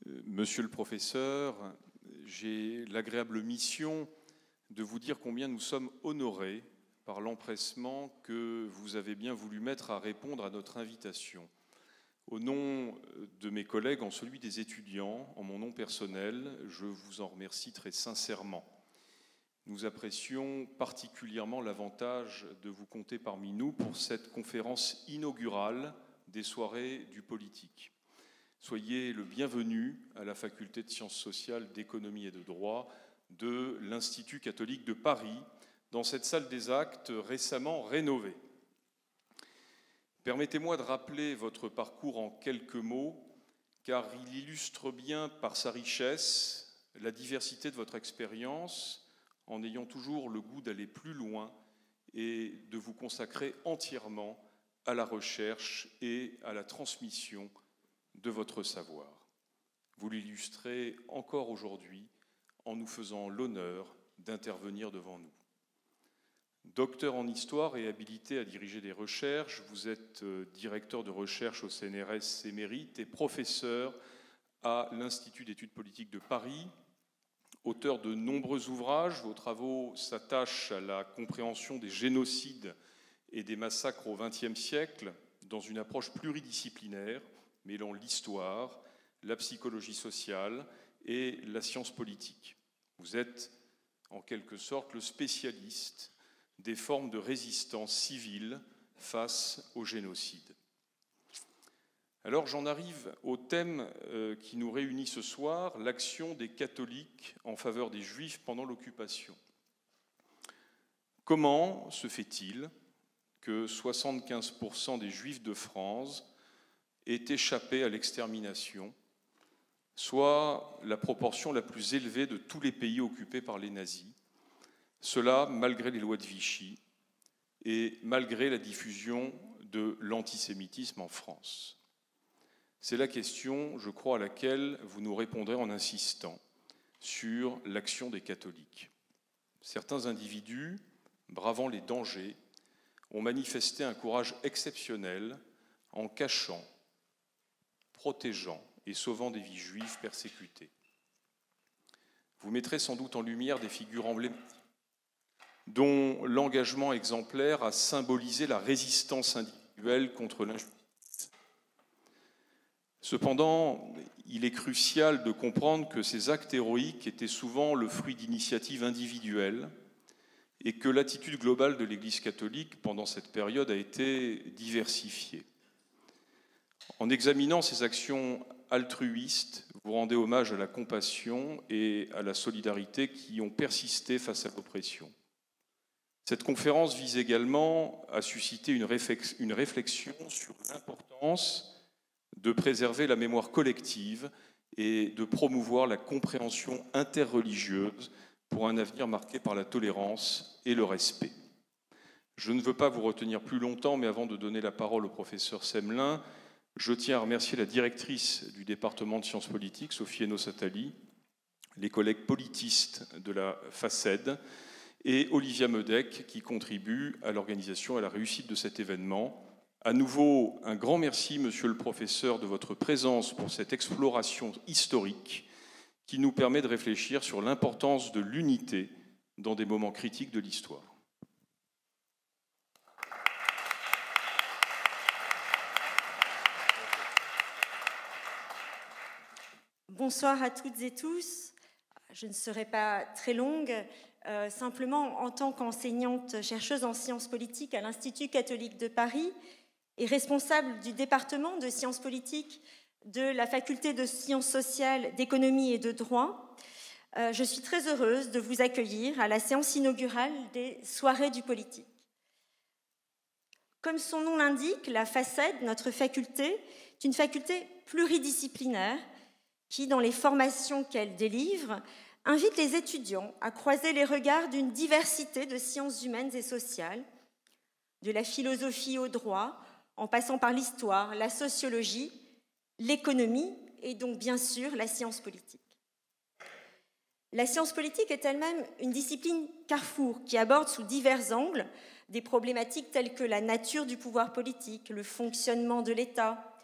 Monsieur le professeur, j'ai l'agréable mission de vous dire combien nous sommes honorés par l'empressement que vous avez bien voulu mettre à répondre à notre invitation. Au nom de mes collègues, en celui des étudiants, en mon nom personnel, je vous en remercie très sincèrement. Nous apprécions particulièrement l'avantage de vous compter parmi nous pour cette conférence inaugurale des soirées du politique. Soyez le bienvenu à la faculté de sciences sociales, d'économie et de droit de l'Institut catholique de Paris, dans cette salle des actes récemment rénovée. Permettez-moi de rappeler votre parcours en quelques mots, car il illustre bien par sa richesse la diversité de votre expérience, en ayant toujours le goût d'aller plus loin et de vous consacrer entièrement à la recherche et à la transmission de votre savoir. Vous l'illustrez encore aujourd'hui en nous faisant l'honneur d'intervenir devant nous. Docteur en histoire et habilité à diriger des recherches, vous êtes directeur de recherche au CNRS émérite et professeur à l'Institut d'études politiques de Paris. Auteur de nombreux ouvrages, vos travaux s'attachent à la compréhension des génocides et des massacres au XXe siècle dans une approche pluridisciplinaire, mêlant l'histoire, la psychologie sociale et la science politique. Vous êtes en quelque sorte le spécialiste des formes de résistance civile face au génocide. Alors j'en arrive au thème qui nous réunit ce soir, l'action des catholiques en faveur des Juifs pendant l'occupation. Comment se fait-il que 75% des Juifs de France aient échappé à l'extermination, soit la proportion la plus élevée de tous les pays occupés par les nazis, cela malgré les lois de Vichy et malgré la diffusion de l'antisémitisme en France? C'est la question, je crois, à laquelle vous nous répondrez en insistant sur l'action des catholiques. Certains individus, bravant les dangers, ont manifesté un courage exceptionnel en cachant, protégeant et sauvant des vies juives persécutées. Vous mettrez sans doute en lumière des figures emblématiques dont l'engagement exemplaire a symbolisé la résistance individuelle contre l'injustice. Cependant, il est crucial de comprendre que ces actes héroïques étaient souvent le fruit d'initiatives individuelles et que l'attitude globale de l'Église catholique pendant cette période a été diversifiée. En examinant ces actions altruistes, vous rendez hommage à la compassion et à la solidarité qui ont persisté face à l'oppression. Cette conférence vise également à susciter une réflexion sur l'importance de préserver la mémoire collective et de promouvoir la compréhension interreligieuse pour un avenir marqué par la tolérance et le respect. Je ne veux pas vous retenir plus longtemps, mais avant de donner la parole au professeur Semelin, je tiens à remercier la directrice du département de sciences politiques, Sophie Henault-Satali, les collègues politistes de la FACED et Olivia Medec qui contribuent à l'organisation et à la réussite de cet événement. À nouveau, un grand merci, monsieur le professeur, de votre présence pour cette exploration historique qui nous permet de réfléchir sur l'importance de l'unité dans des moments critiques de l'histoire. Bonsoir à toutes et tous. Je ne serai pas très longue. Simplement, en tant qu'enseignante chercheuse en sciences politiques à l'Institut catholique de Paris et responsable du département de sciences politiques de la faculté de sciences sociales, d'économie et de droit, je suis très heureuse de vous accueillir à la séance inaugurale des soirées du politique. Comme son nom l'indique, la FACED, notre faculté, est une faculté pluridisciplinaire qui, dans les formations qu'elle délivre, invite les étudiants à croiser les regards d'une diversité de sciences humaines et sociales, de la philosophie au droit, en passant par l'histoire, la sociologie, l'économie et donc bien sûr la science politique. La science politique est elle-même une discipline carrefour qui aborde sous divers angles des problématiques telles que la nature du pouvoir politique, le fonctionnement de l'État,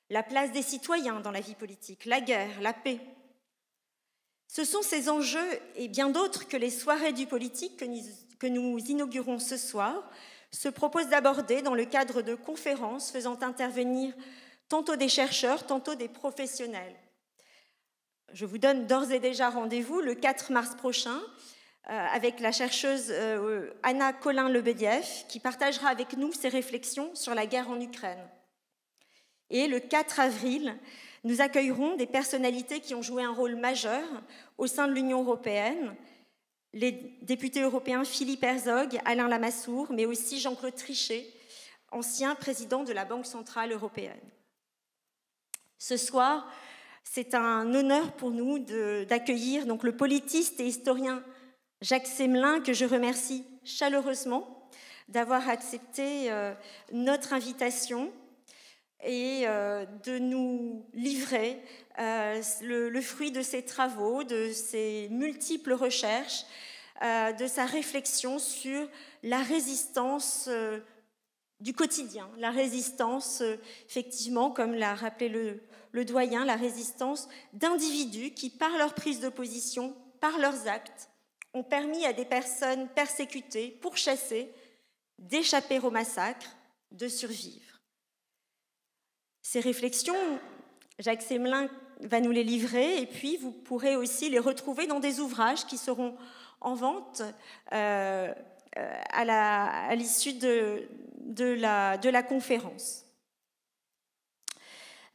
la place des citoyens dans la vie politique, la guerre, la paix. Ce sont ces enjeux et bien d'autres que les soirées du politique que nous inaugurons ce soir se proposent d'aborder dans le cadre de conférences faisant intervenir tantôt des chercheurs, tantôt des professionnels. Je vous donne d'ores et déjà rendez-vous le 4 mars prochain avec la chercheuse Anna Colin-Lebediev qui partagera avec nous ses réflexions sur la guerre en Ukraine. Et le 4 avril, nous accueillerons des personnalités qui ont joué un rôle majeur au sein de l'Union européenne, les députés européens Philippe Herzog, Alain Lamassoure, mais aussi Jean-Claude Trichet, ancien président de la Banque centrale européenne. Ce soir, c'est un honneur pour nous d'accueillir donc le politiste et historien Jacques Semelin, que je remercie chaleureusement d'avoir accepté notre invitation et de nous livrer le fruit de ses travaux, de ses multiples recherches, de sa réflexion sur la résistance du quotidien, la résistance, effectivement, comme l'a rappelé le doyen, la résistance d'individus qui, par leur prise de position, par leurs actes, ont permis à des personnes persécutées, pourchassées, d'échapper au massacre, de survivre. Ces réflexions, Jacques Semelin va nous les livrer, et puis vous pourrez aussi les retrouver dans des ouvrages qui seront en vente à l'issue de la conférence.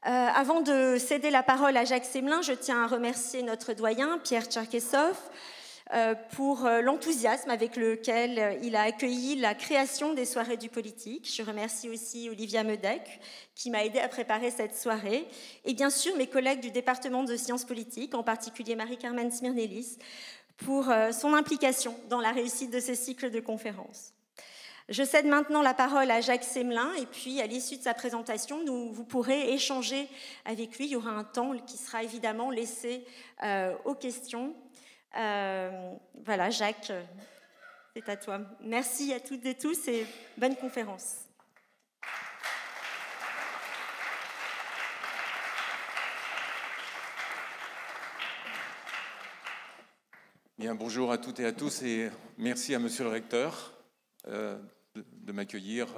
Avant de céder la parole à Jacques Semelin, je tiens à remercier notre doyen, Pierre Tcherkessov, pour l'enthousiasme avec lequel il a accueilli la création des soirées du politique. Je remercie aussi Olivia Medec, qui m'a aidé à préparer cette soirée, et bien sûr mes collègues du département de sciences politiques, en particulier Marie-Carmen Smirnelis, pour son implication dans la réussite de ce cycle de conférences. Je cède maintenant la parole à Jacques Semelin, et puis à l'issue de sa présentation, vous pourrez échanger avec lui. Il y aura un temps qui sera évidemment laissé aux questions. Voilà, Jacques, c'est à toi. Merci à toutes et tous et bonne conférence. Bien, bonjour à toutes et à tous et merci à Monsieur le Recteur de m'accueillir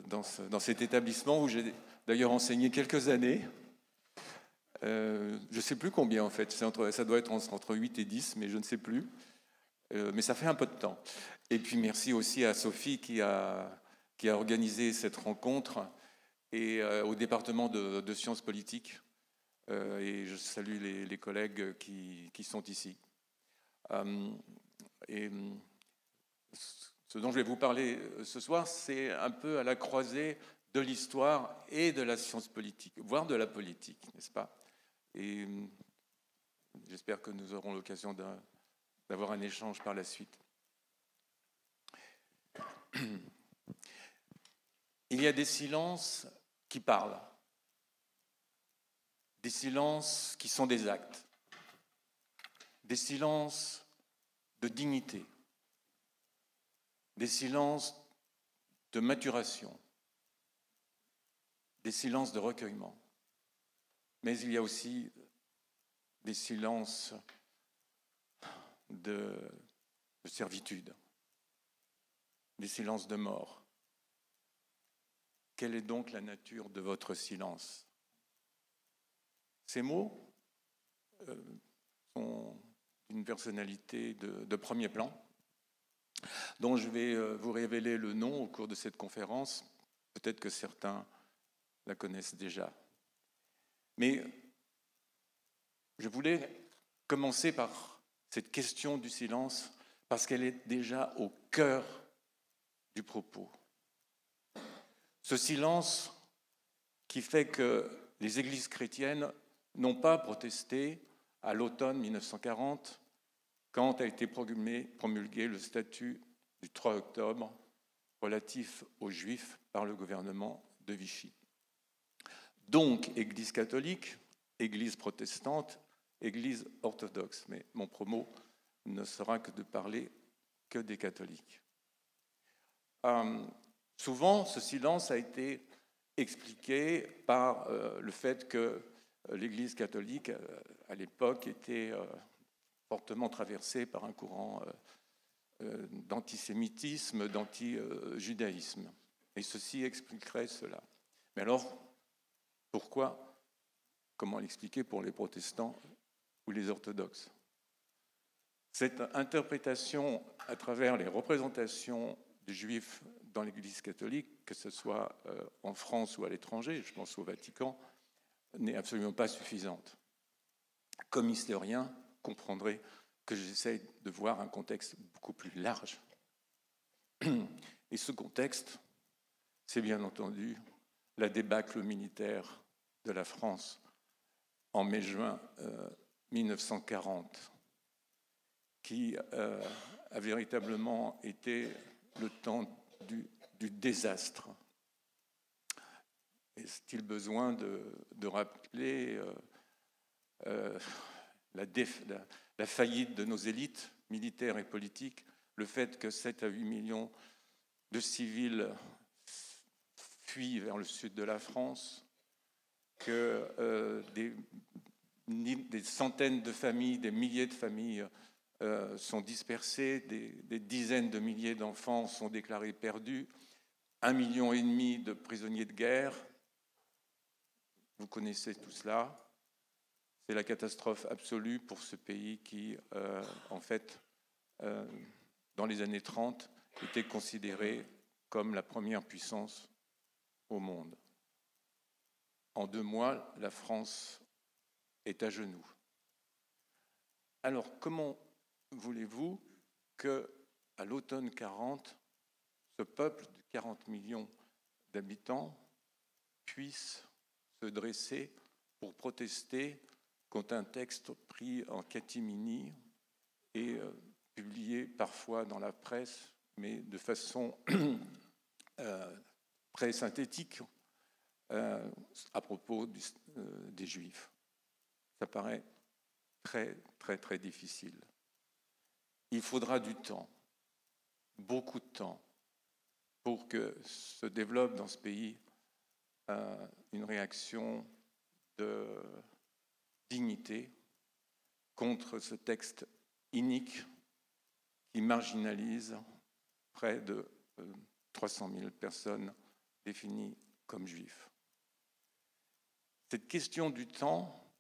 dans cet établissement où j'ai d'ailleurs enseigné quelques années. Je ne sais plus combien en fait, ça doit être entre 8 et 10, mais je ne sais plus. Mais ça fait un peu de temps. Et puis merci aussi à Sophie qui a organisé cette rencontre et au département de sciences politiques. Et je salue les collègues qui sont ici. Et ce dont je vais vous parler ce soir, c'est un peu à la croisée de l'histoire et de la science politique, voire de la politique, n'est-ce pas ? Et j'espère que nous aurons l'occasion d'avoir un échange par la suite. Il y a des silences qui parlent, des silences qui sont des actes, des silences de dignité, des silences de maturation, des silences de recueillement. Mais il y a aussi des silences de servitude, des silences de mort. Quelle est donc la nature de votre silence ? Ces mots sont d'une personnalité de premier plan, dont je vais vous révéler le nom au cours de cette conférence. Peut-être que certains la connaissent déjà. Mais je voulais commencer par cette question du silence, parce qu'elle est déjà au cœur du propos. Ce silence qui fait que les églises chrétiennes n'ont pas protesté à l'automne 1940, quand a été promulgué le statut du 3 octobre relatif aux Juifs par le gouvernement de Vichy. Donc, Église catholique, Église protestante, Église orthodoxe. Mais mon propos ne sera que de parler que des catholiques. Souvent, ce silence a été expliquée par le fait que l'Église catholique, à l'époque, était fortement traversée par un courant d'antisémitisme, d'anti-judaïsme. Et ceci expliquerait cela. Mais alors, pourquoi, comment l'expliquer pour les protestants ou les orthodoxes? Cette interprétation à travers les représentations des Juifs dans l'Église catholique, que ce soit en France ou à l'étranger, je pense au Vatican, n'est absolument pas suffisante. Comme historien, comprendrez que j'essaie de voir un contexte beaucoup plus large. Et ce contexte, c'est bien entendu la débâcle militaire de la France en mai-juin 1940, qui a véritablement été le temps du désastre. Est-il besoin de rappeler la faillite de nos élites militaires et politiques, le fait que 7 à 8 millions de civils fuient vers le sud de la France, que des centaines de familles, des milliers de familles sont dispersées, des dizaines de milliers d'enfants sont déclarés perdus, 1,5 million de prisonniers de guerre. Vous connaissez tout cela. C'est la catastrophe absolue pour ce pays qui, en fait, dans les années 30, était considéré comme la première puissance au monde. En 2 mois, la France est à genoux. Alors, comment voulez-vous qu'à l'automne 40, ce peuple de 40 millions d'habitants puisse se dresser pour protester contre un texte pris en catimini et publié parfois dans la presse, mais de façon très synthétique à propos des Juifs? Ça paraît très, très, très difficile. Il faudra du temps, beaucoup de temps, pour que se développe dans ce pays une réaction de dignité contre ce texte inique qui marginalise près de 300 000 personnes définies comme juifs. Cette question du temps,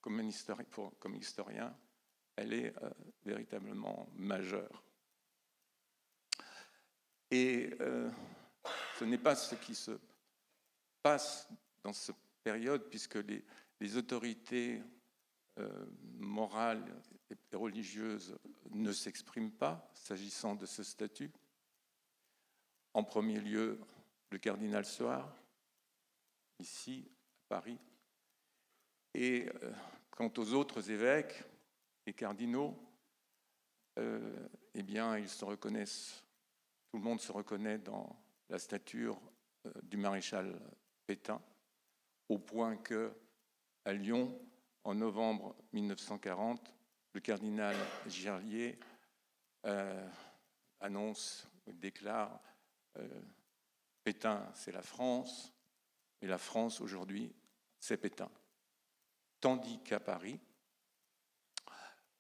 comme historien, elle est véritablement majeure. Et ce n'est pas ce qui se passe dans cette période, puisque les autorités morales et religieuses ne s'expriment pas s'agissant de ce statut. En premier lieu, le cardinal Soard, ici, à Paris. Et quant aux autres évêques et cardinaux, eh bien, ils se reconnaissent, tout le monde se reconnaît dans la stature du maréchal Pétain, au point que, à Lyon, en novembre 1940, le cardinal Girlier déclare Pétain, c'est la France, et la France, aujourd'hui, c'est Pétain. Tandis qu'à Paris,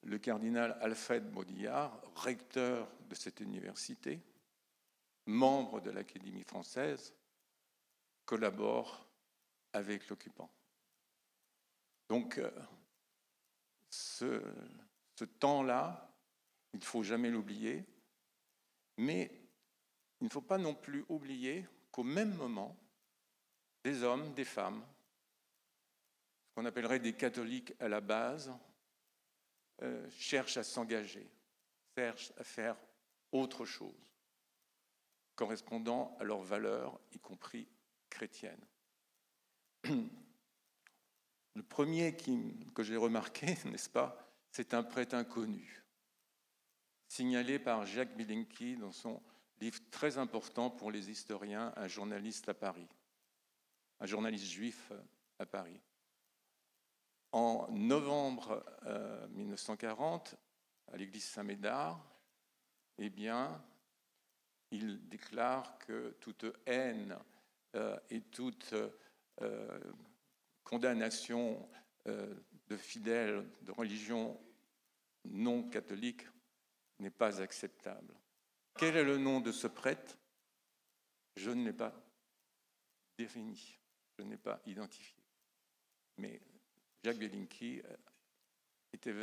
le cardinal Alfred Baudillard, recteur de cette université, membre de l'Académie française, collabore avec l'occupant. Donc, ce temps-là, il ne faut jamais l'oublier, mais il ne faut pas non plus oublier qu'au même moment, des hommes, des femmes, ce qu'on appellerait des catholiques à la base, cherchent à s'engager, cherchent à faire autre chose, correspondant à leurs valeurs, y compris chrétiennes. Le premier que j'ai remarqué, n'est-ce pas, c'est un prêtre inconnu, signalé par Jacques Bilinki dans son livre très important pour les historiens, Un journaliste à Paris, un journaliste juif à Paris. En novembre 1940, à l'église Saint-Médard, eh bien, il déclare que toute haine et toute condamnation de fidèles de religion non catholique n'est pas acceptable. Quel est le nom de ce prêtre? Je ne l'ai pas défini, je ne l'ai pas identifié. Mais Jacques Belincky était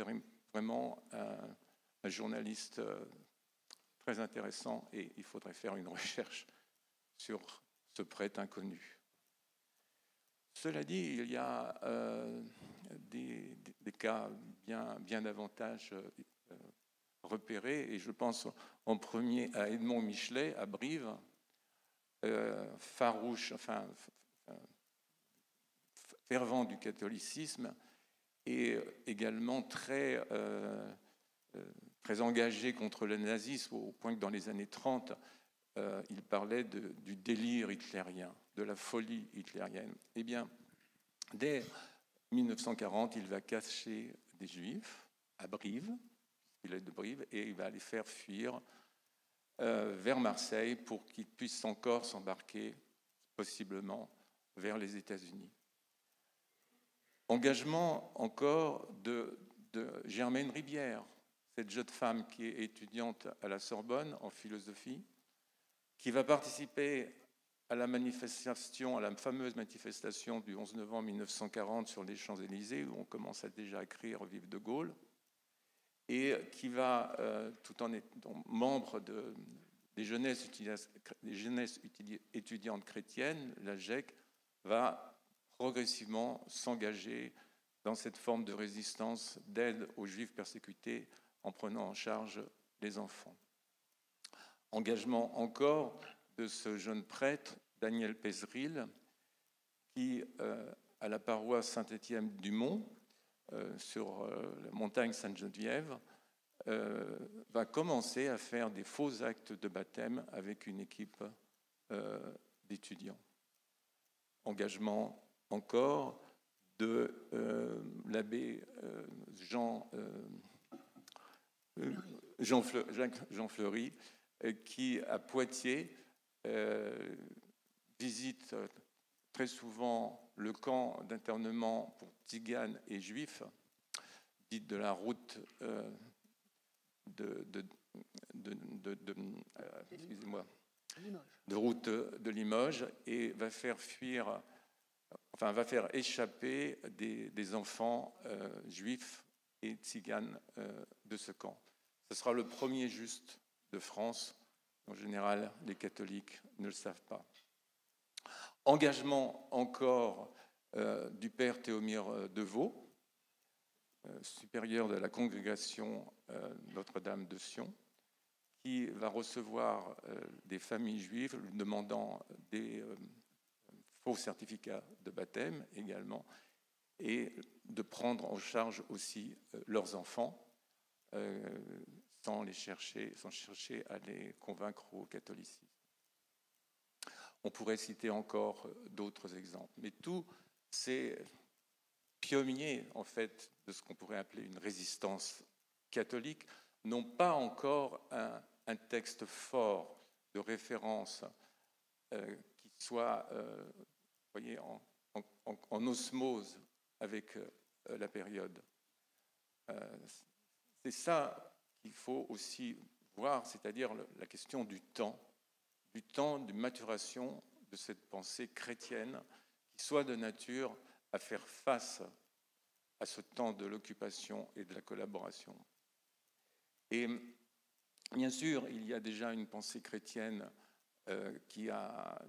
vraiment un journaliste très intéressant et il faudrait faire une recherche sur ce prêtre inconnu. Cela dit, il y a des cas bien davantage repérés, et je pense en premier à Edmond Michelet à Brive, farouche, fervent du catholicisme et également très engagé contre le nazisme, au point que dans les années 30, il parlait du délire hitlérien, de la folie hitlérienne. Eh bien, dès 1940, il va cacher des Juifs à Brive, il est de Brive, et il va les faire fuir vers Marseille pour qu'ils puissent encore s'embarquer, possiblement, vers les États-Unis. Engagement encore de Germaine Ribière, cette jeune femme qui est étudiante à la Sorbonne en philosophie, qui va participer à la fameuse manifestation du 11 novembre 1940 sur les Champs-Élysées, où on commence déjà à écrire « Vive de Gaulle », et qui va, tout en étant membre des jeunesses étudiantes chrétiennes, la GEC, va progressivement s'engager dans cette forme de résistance, d'aide aux Juifs persécutés, en prenant en charge les enfants. Engagement encore de ce jeune prêtre, Daniel Pézeril, qui, à la paroisse Saint-Étienne-du-Mont, sur la montagne Sainte-Geneviève, va commencer à faire des faux actes de baptême avec une équipe d'étudiants. Engagement encore de l'abbé Jean Fleury, qui, à Poitiers, visite très souvent le camp d'internement pour tziganes et juifs, dite de la route de route de Limoges, et va faire échapper des enfants juifs et tziganes de ce camp. Ce sera le premier juste de France. En général, les catholiques ne le savent pas. Engagement encore du père Théomire Deveau, supérieur de la congrégation Notre-Dame de Sion, qui va recevoir des familles juives lui demandant des faux certificats de baptême également, et de prendre en charge aussi leurs enfants sans chercher à les convaincre au catholicisme. On pourrait citer encore d'autres exemples, mais tous ces pionniers, en fait, de ce qu'on pourrait appeler une résistance catholique, n'ont pas encore un texte fort de référence qui soit en osmose avec la période. C'est ça qu'il faut aussi voir, c'est-à-dire la question du temps de maturation de cette pensée chrétienne qui soit de nature à faire face à ce temps de l'occupation et de la collaboration. Et bien sûr, il y a déjà une pensée chrétienne qui a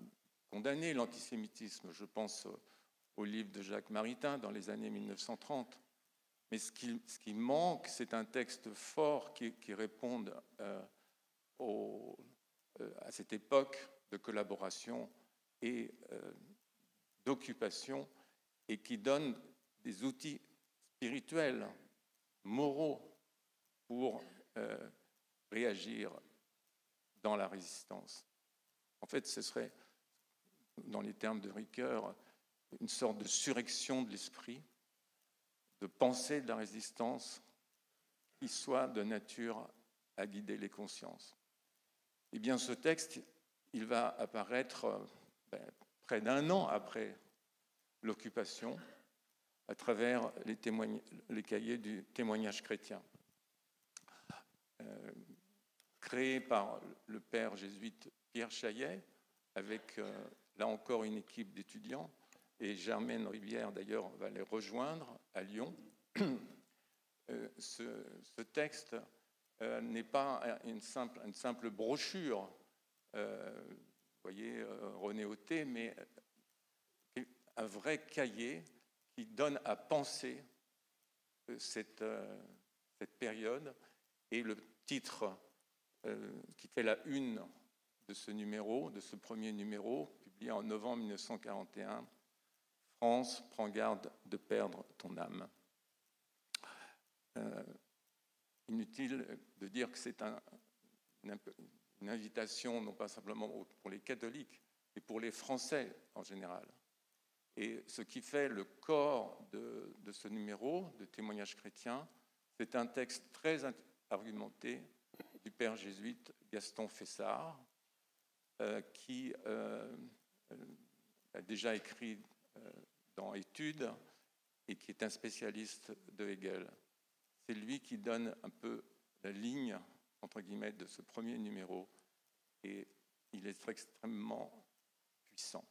condamné l'antisémitisme. Je pense au livre de Jacques Maritain dans les années 1930. Mais ce qui manque, c'est un texte fort qui réponde à cette époque de collaboration et d'occupation, et qui donne des outils spirituels, moraux, pour réagir dans la résistance. En fait, ce serait, dans les termes de Ricoeur, une sorte de surrection de l'esprit, de pensée de la résistance qui soit de nature à guider les consciences. Eh bien, ce texte, il va apparaître près d'1 an après l'occupation, à travers les cahiers du témoignage chrétien. Créé par le père jésuite Pierre Chaillet, avec là encore une équipe d'étudiants, et Germaine Rivière d'ailleurs va les rejoindre à Lyon. Ce texte n'est pas une simple brochure, vous voyez, René Hauté, mais un vrai cahier qui donne à penser cette période. Et le titre qui fait la une de ce numéro, de ce premier numéro, publié en novembre 1941, « France, prends garde de perdre ton âme ». Inutile de dire que c'est une invitation, non pas simplement pour les catholiques, mais pour les Français en général. Et ce qui fait le corps de ce numéro de témoignage chrétien, c'est un texte très argumenté du père jésuite Gaston Fessard, qui a déjà écrit dans Études et qui est un spécialiste de Hegel. C'est lui qui donne un peu la ligne, entre guillemets, de ce premier numéro, et il est extrêmement puissant.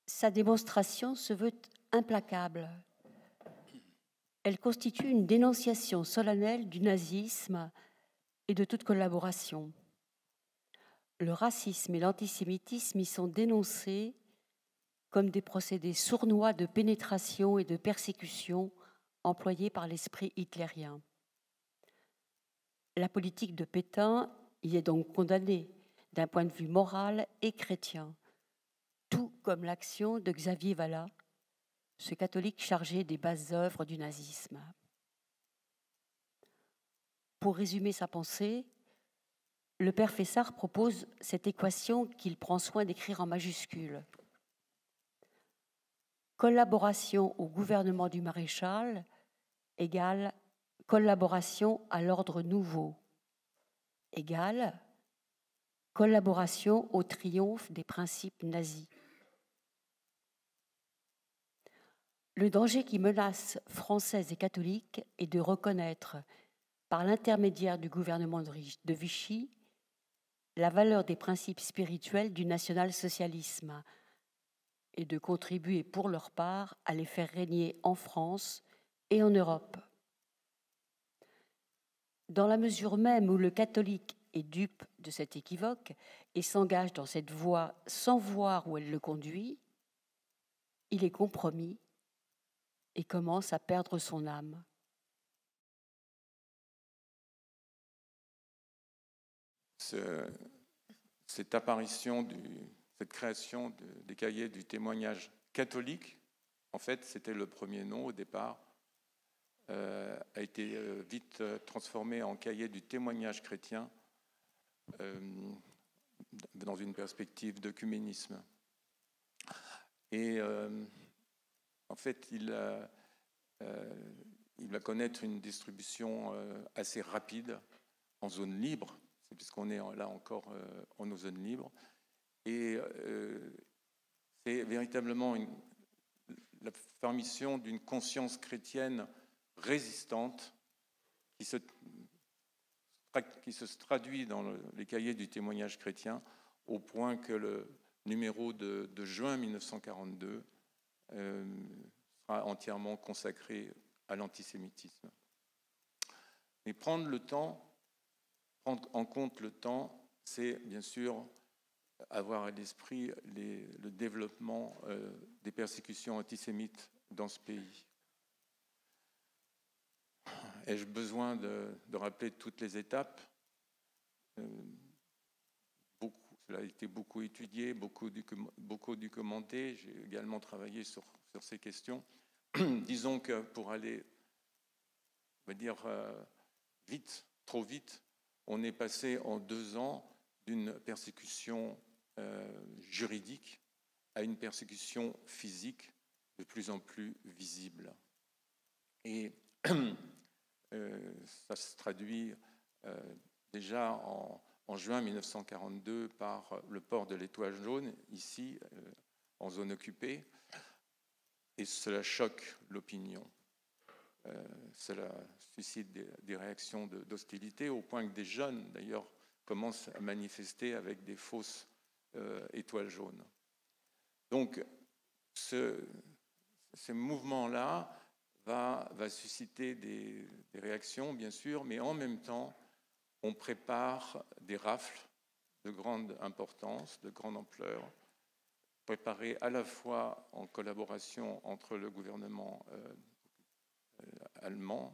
Sa démonstration se veut implacable. Elle constitue une dénonciation solennelle du nazisme et de toute collaboration. Le racisme et l'antisémitisme y sont dénoncés comme des procédés sournois de pénétration et de persécution employés par l'esprit hitlérien. La politique de Pétain y est donc condamnée d'un point de vue moral et chrétien, tout comme l'action de Xavier Vallat, ce catholique chargé des basses œuvres du nazisme. Pour résumer sa pensée, le père Fessard propose cette équation qu'il prend soin d'écrire en majuscules. Collaboration au gouvernement du maréchal égale collaboration à l'ordre nouveau égale collaboration au triomphe des principes nazis. Le danger qui menace Français et catholiques est de reconnaître, par l'intermédiaire du gouvernement de Vichy, la valeur des principes spirituels du national-socialisme et de contribuer pour leur part à les faire régner en France et en Europe. Dans la mesure même où le catholique est dupe de cet équivoque et s'engage dans cette voie sans voir où elle le conduit, il est compromis et commence à perdre son âme. Cette apparition, cette création des cahiers du témoignage catholique, en fait, c'était le premier nom au départ, a été vite transformé en cahier du témoignage chrétien dans une perspective d'œcuménisme. Et en fait, il va connaître une distribution assez rapide en zone libre, puisqu'on est là encore en zone libre. Et c'est véritablement la permission d'une conscience chrétienne résistante qui se traduit dans les cahiers du témoignage chrétien, au point que le numéro de juin 1942 sera entièrement consacré à l'antisémitisme. Mais prendre en compte le temps, c'est bien sûr avoir à l'esprit le développement des persécutions antisémites dans ce pays. Ai-je besoin de rappeler toutes les étapes ? Cela a été beaucoup étudié, beaucoup documenté. J'ai également travaillé sur ces questions. Disons que pour aller, on va dire, vite, trop vite, on est passé en 2 ans d'une persécution juridique à une persécution physique de plus en plus visible. Et ça se traduit déjà en juin 1942 par le port de l'Étoile jaune, ici, en zone occupée, et cela choque l'opinion. Cela suscite des réactions d'hostilité, au point que des jeunes, d'ailleurs, commencent à manifester avec des fausses étoiles jaunes. Donc, ce mouvement-là va susciter des réactions, bien sûr, mais en même temps, on prépare des rafles de grande importance, de grande ampleur, préparées à la fois en collaboration entre le gouvernement allemand,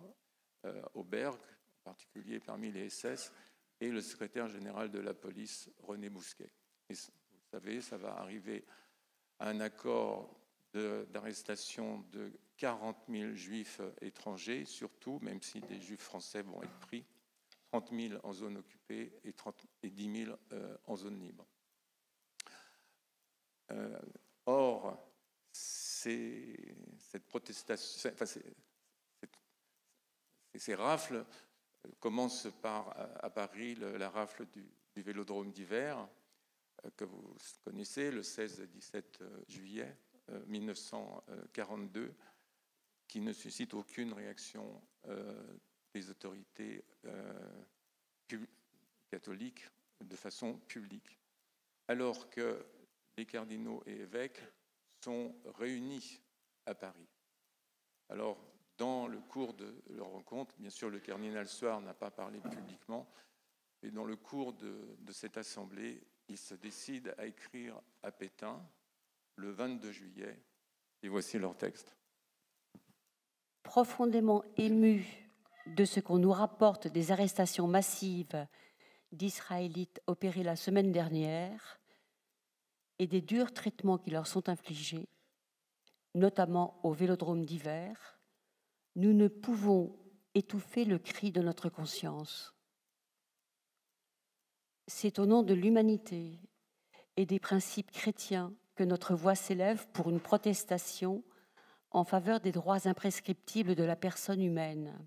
Auberg, en particulier parmi les SS, et le secrétaire général de la police, René Bousquet. Et vous savez, ça va arriver à un accord d'arrestation de 40 000 juifs étrangers, surtout, même si des juifs français vont être pris, 30 000 en zone occupée et 10 000 en zone libre. Or, cette protestation, ces rafles commencent par, à Paris, la rafle du Vélodrome d'hiver, que vous connaissez, le 16-17 juillet 1942, qui ne suscite aucune réaction des autorités catholiques de façon publique, alors que les cardinaux et évêques sont réunis à Paris. Alors, dans le cours de leur rencontre, bien sûr, le cardinal Soire n'a pas parlé publiquement, et dans le cours de cette assemblée, il se décide à écrire à Pétain le 22 juillet, et voici leur texte. Profondément ému de ce qu'on nous rapporte des arrestations massives d'Israélites opérées la semaine dernière et des durs traitements qui leur sont infligés, notamment au Vélodrome d'hiver, nous ne pouvons étouffer le cri de notre conscience. C'est au nom de l'humanité et des principes chrétiens que notre voix s'élève pour une protestation en faveur des droits imprescriptibles de la personne humaine.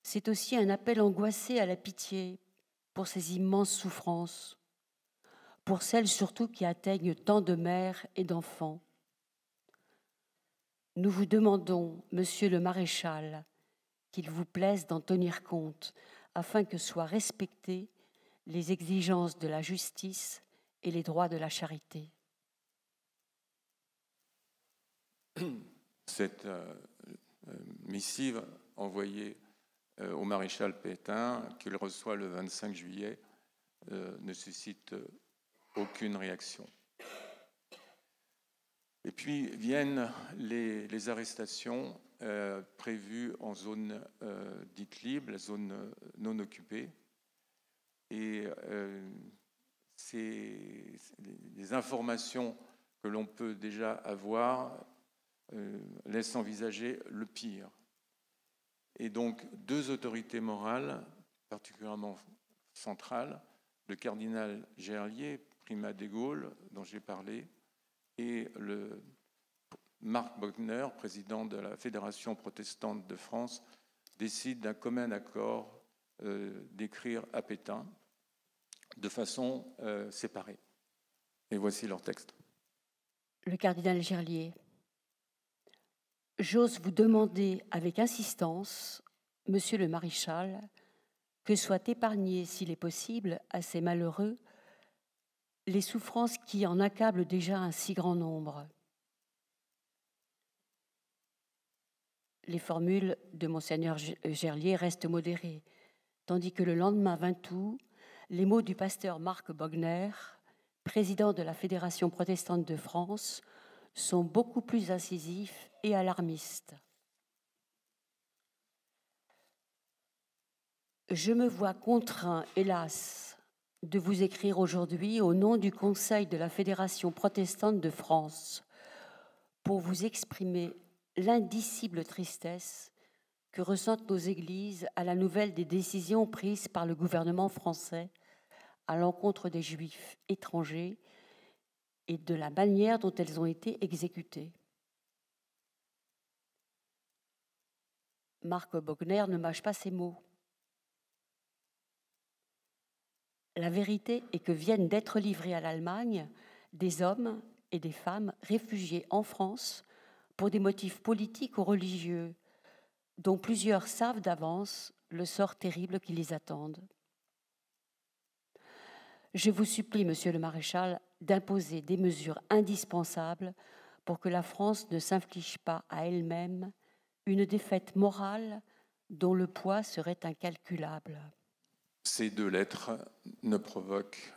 C'est aussi un appel angoissé à la pitié pour ces immenses souffrances, pour celles surtout qui atteignent tant de mères et d'enfants. Nous vous demandons, Monsieur le Maréchal, qu'il vous plaise d'en tenir compte afin que soient respectées les exigences de la justice et les droits de la charité. Cette missive envoyée au maréchal Pétain, qu'il reçoit le 25 juillet, ne suscite aucune réaction. Et puis viennent les arrestations prévues en zone dite libre, la zone non occupée. Et les informations que l'on peut déjà avoir laissent envisager le pire. Et donc, deux autorités morales particulièrement centrales, le cardinal Gerlier, primat des Gaules, dont j'ai parlé, et le Marc Bogner, président de la Fédération protestante de France, décident d'un commun accord d'écrire à Pétain de façon séparée. Et voici leur texte. Le cardinal Gerlier. J'ose vous demander avec insistance, Monsieur le Maréchal, que soient épargnées, s'il est possible, à ces malheureux, les souffrances qui en accablent déjà un si grand nombre. Les formules de Monseigneur Gerlier restent modérées, tandis que le lendemain 20 août, les mots du pasteur Marc Bogner, président de la Fédération protestante de France, sont beaucoup plus incisifs et alarmistes. Je me vois contraint, hélas, de vous écrire aujourd'hui au nom du Conseil de la Fédération protestante de France pour vous exprimer l'indicible tristesse que ressentent nos églises à la nouvelle des décisions prises par le gouvernement français à l'encontre des Juifs étrangers et de la manière dont elles ont été exécutées. Marc Bogner ne mâche pas ses mots. La vérité est que viennent d'être livrés à l'Allemagne des hommes et des femmes réfugiés en France pour des motifs politiques ou religieux, dont plusieurs savent d'avance le sort terrible qui les attend. Je vous supplie, Monsieur le Maréchal, d'imposer des mesures indispensables pour que la France ne s'inflige pas à elle-même une défaite morale dont le poids serait incalculable. Ces 2 lettres ne provoquent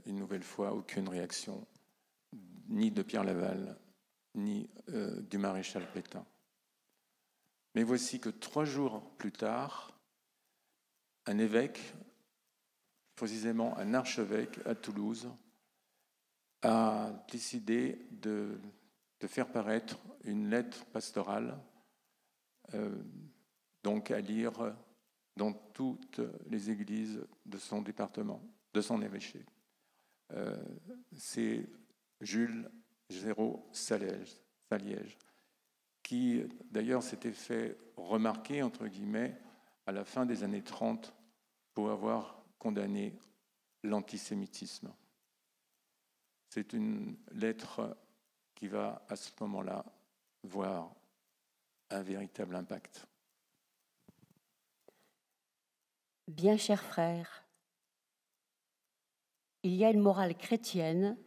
une nouvelle fois aucune réaction, ni de Pierre Laval, ni du maréchal Pétain. Mais voici que 3 jours plus tard, un évêque, précisément un archevêque à Toulouse, a décidé de faire paraître une lettre pastorale, donc à lire dans toutes les églises de son département, de son évêché. C'est Jules Géraud Saliège, qui d'ailleurs s'était fait remarquer, entre guillemets, à la fin des années 30 pour avoir condamné l'antisémitisme. C'est une lettre qui va à ce moment-là voir un véritable impact. Bien chers frères, il y a une morale chrétienne,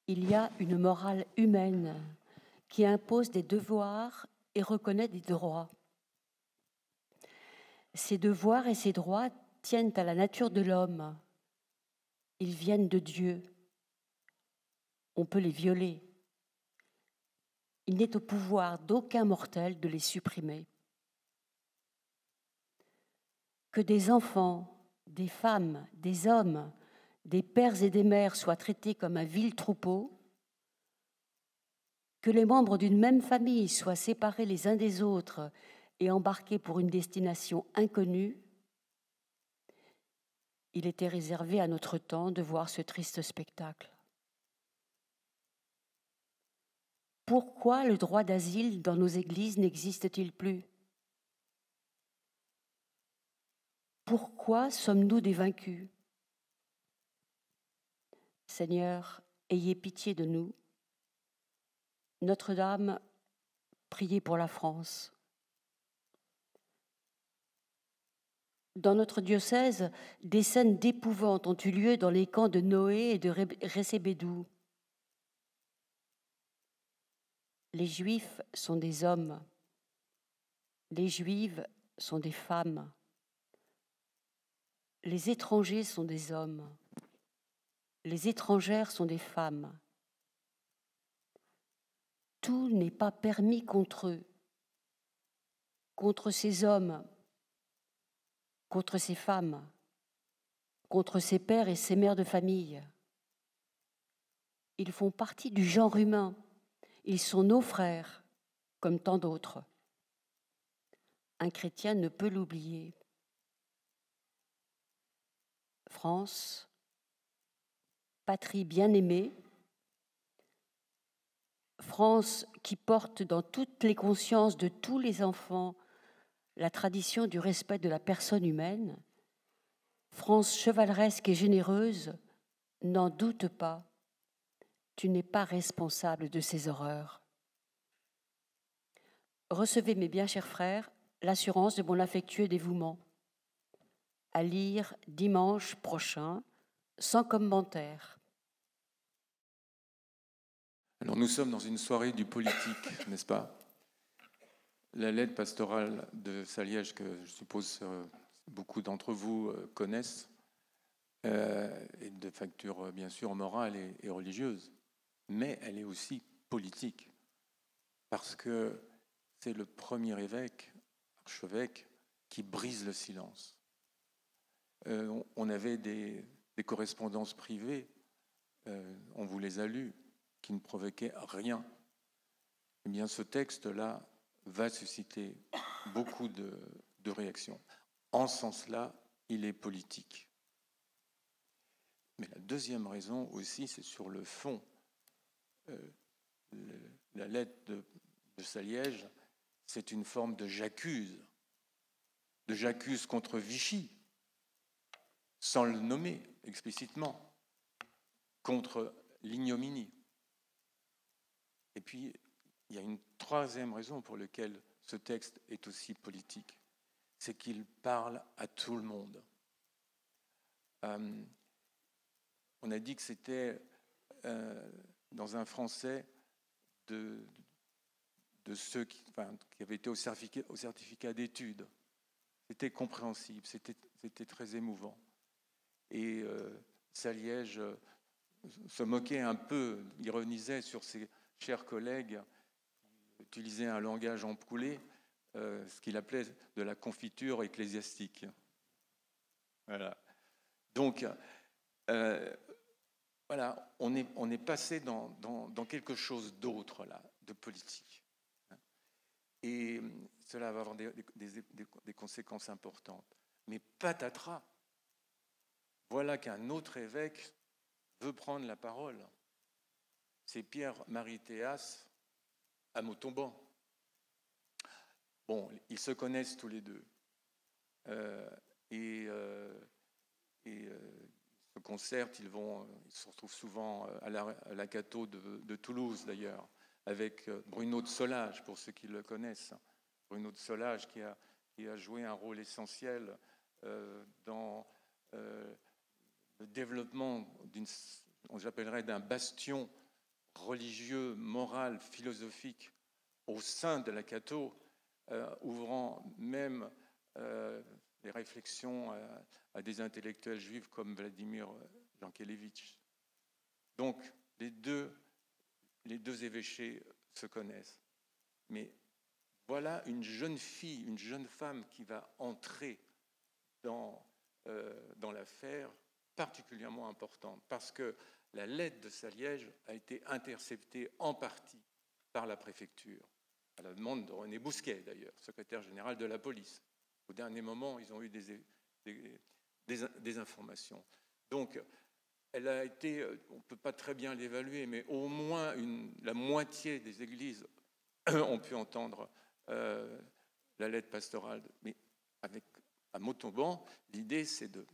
il y a une morale humaine qui impose des devoirs et reconnaît des droits. Ces devoirs et ces droits tiennent à la nature de l'homme. Ils viennent de Dieu. On peut les violer. Il n'est au pouvoir d'aucun mortel de les supprimer. Que des enfants, des femmes, des hommes, des pères et des mères soient traités comme un vil troupeau, que les membres d'une même famille soient séparés les uns des autres et embarqués pour une destination inconnue, il était réservé à notre temps de voir ce triste spectacle. Pourquoi le droit d'asile dans nos églises n'existe-t-il plus ? Pourquoi sommes-nous des vaincus ? Seigneur, ayez pitié de nous. Notre-Dame, priez pour la France. Dans notre diocèse, des scènes d'épouvante ont eu lieu dans les camps de Noé et de Recébédou. Les Juifs sont des hommes. Les Juives sont des femmes. Les étrangers sont des hommes. Les étrangères sont des femmes. Tout n'est pas permis contre eux, contre ces hommes, contre ces femmes, contre ces pères et ces mères de famille. Ils font partie du genre humain. Ils sont nos frères, comme tant d'autres. Un chrétien ne peut l'oublier. France, patrie bien-aimée, France qui porte dans toutes les consciences de tous les enfants la tradition du respect de la personne humaine, France chevaleresque et généreuse, n'en doute pas, tu n'es pas responsable de ces horreurs. Recevez, mes bien chers frères, l'assurance de mon affectueux dévouement. À lire dimanche prochain, sans commentaire. Alors nous sommes dans une soirée du politique, n'est-ce pas ? La lettre pastorale de Saliège, que je suppose beaucoup d'entre vous connaissent, est de facture bien sûr morale et religieuse, mais elle est aussi politique, parce que c'est le premier évêque, archevêque, qui brise le silence. On avait des correspondances privées, on vous les a lues, qui ne provoquaient rien. Eh bien, ce texte-là va susciter beaucoup de réactions. En ce sens-là, il est politique. Mais la deuxième raison aussi, c'est sur le fond. La lettre de Saliège, c'est une forme de j'accuse contre Vichy. sans le nommer explicitement, contre l'ignominie. Et puis, il y a une troisième raison pour laquelle ce texte est aussi politique, c'est qu'il parle à tout le monde. On a dit que c'était, dans un français, de ceux qui avaient été au certificat d'études. C'était compréhensible, c'était très émouvant. Et Saliège se moquait un peu, ironisait sur ses chers collègues qui utilisaient un langage empoulé, ce qu'il appelait de la confiture ecclésiastique. Voilà. Donc, voilà, on est passé dans quelque chose d'autre, là, de politique. Et cela va avoir des conséquences importantes. Mais patatras, voilà qu'un autre évêque veut prendre la parole. C'est Pierre-Marie Théas à Montauban. Bon, ils se connaissent tous les deux. Ils se concertent, ils se retrouvent souvent à la Cato de Toulouse, d'ailleurs, avec Bruno de Solage, pour ceux qui le connaissent. Bruno de Solage qui a joué un rôle essentiel dans le développement j'appellerais d'un bastion religieux, moral, philosophique au sein de la Cato, ouvrant même les réflexions à des intellectuels juifs comme Vladimir Jankélévitch. Donc, les deux évêchés se connaissent. Mais voilà une jeune fille, une jeune femme qui va entrer dans l'affaire particulièrement importante, parce que la lettre de Saliège a été interceptée en partie par la préfecture, à la demande de René Bousquet, d'ailleurs, secrétaire général de la police. Au dernier moment, ils ont eu des informations. Donc, elle a été, on ne peut pas très bien l'évaluer, mais au moins la moitié des églises ont pu entendre la lettre pastorale. Mais à Montauban, l'idée, c'est que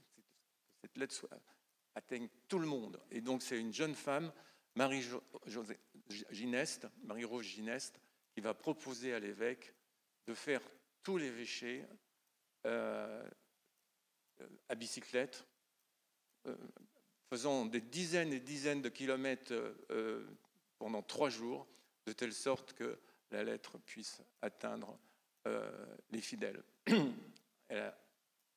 cette lettre atteigne tout le monde. Et donc, c'est une jeune femme, Marie-Rose Gineste, qui va proposer à l'évêque de faire tout l'évêché à bicyclette, faisant des dizaines et dizaines de kilomètres pendant 3 jours, de telle sorte que la lettre puisse atteindre les fidèles. Il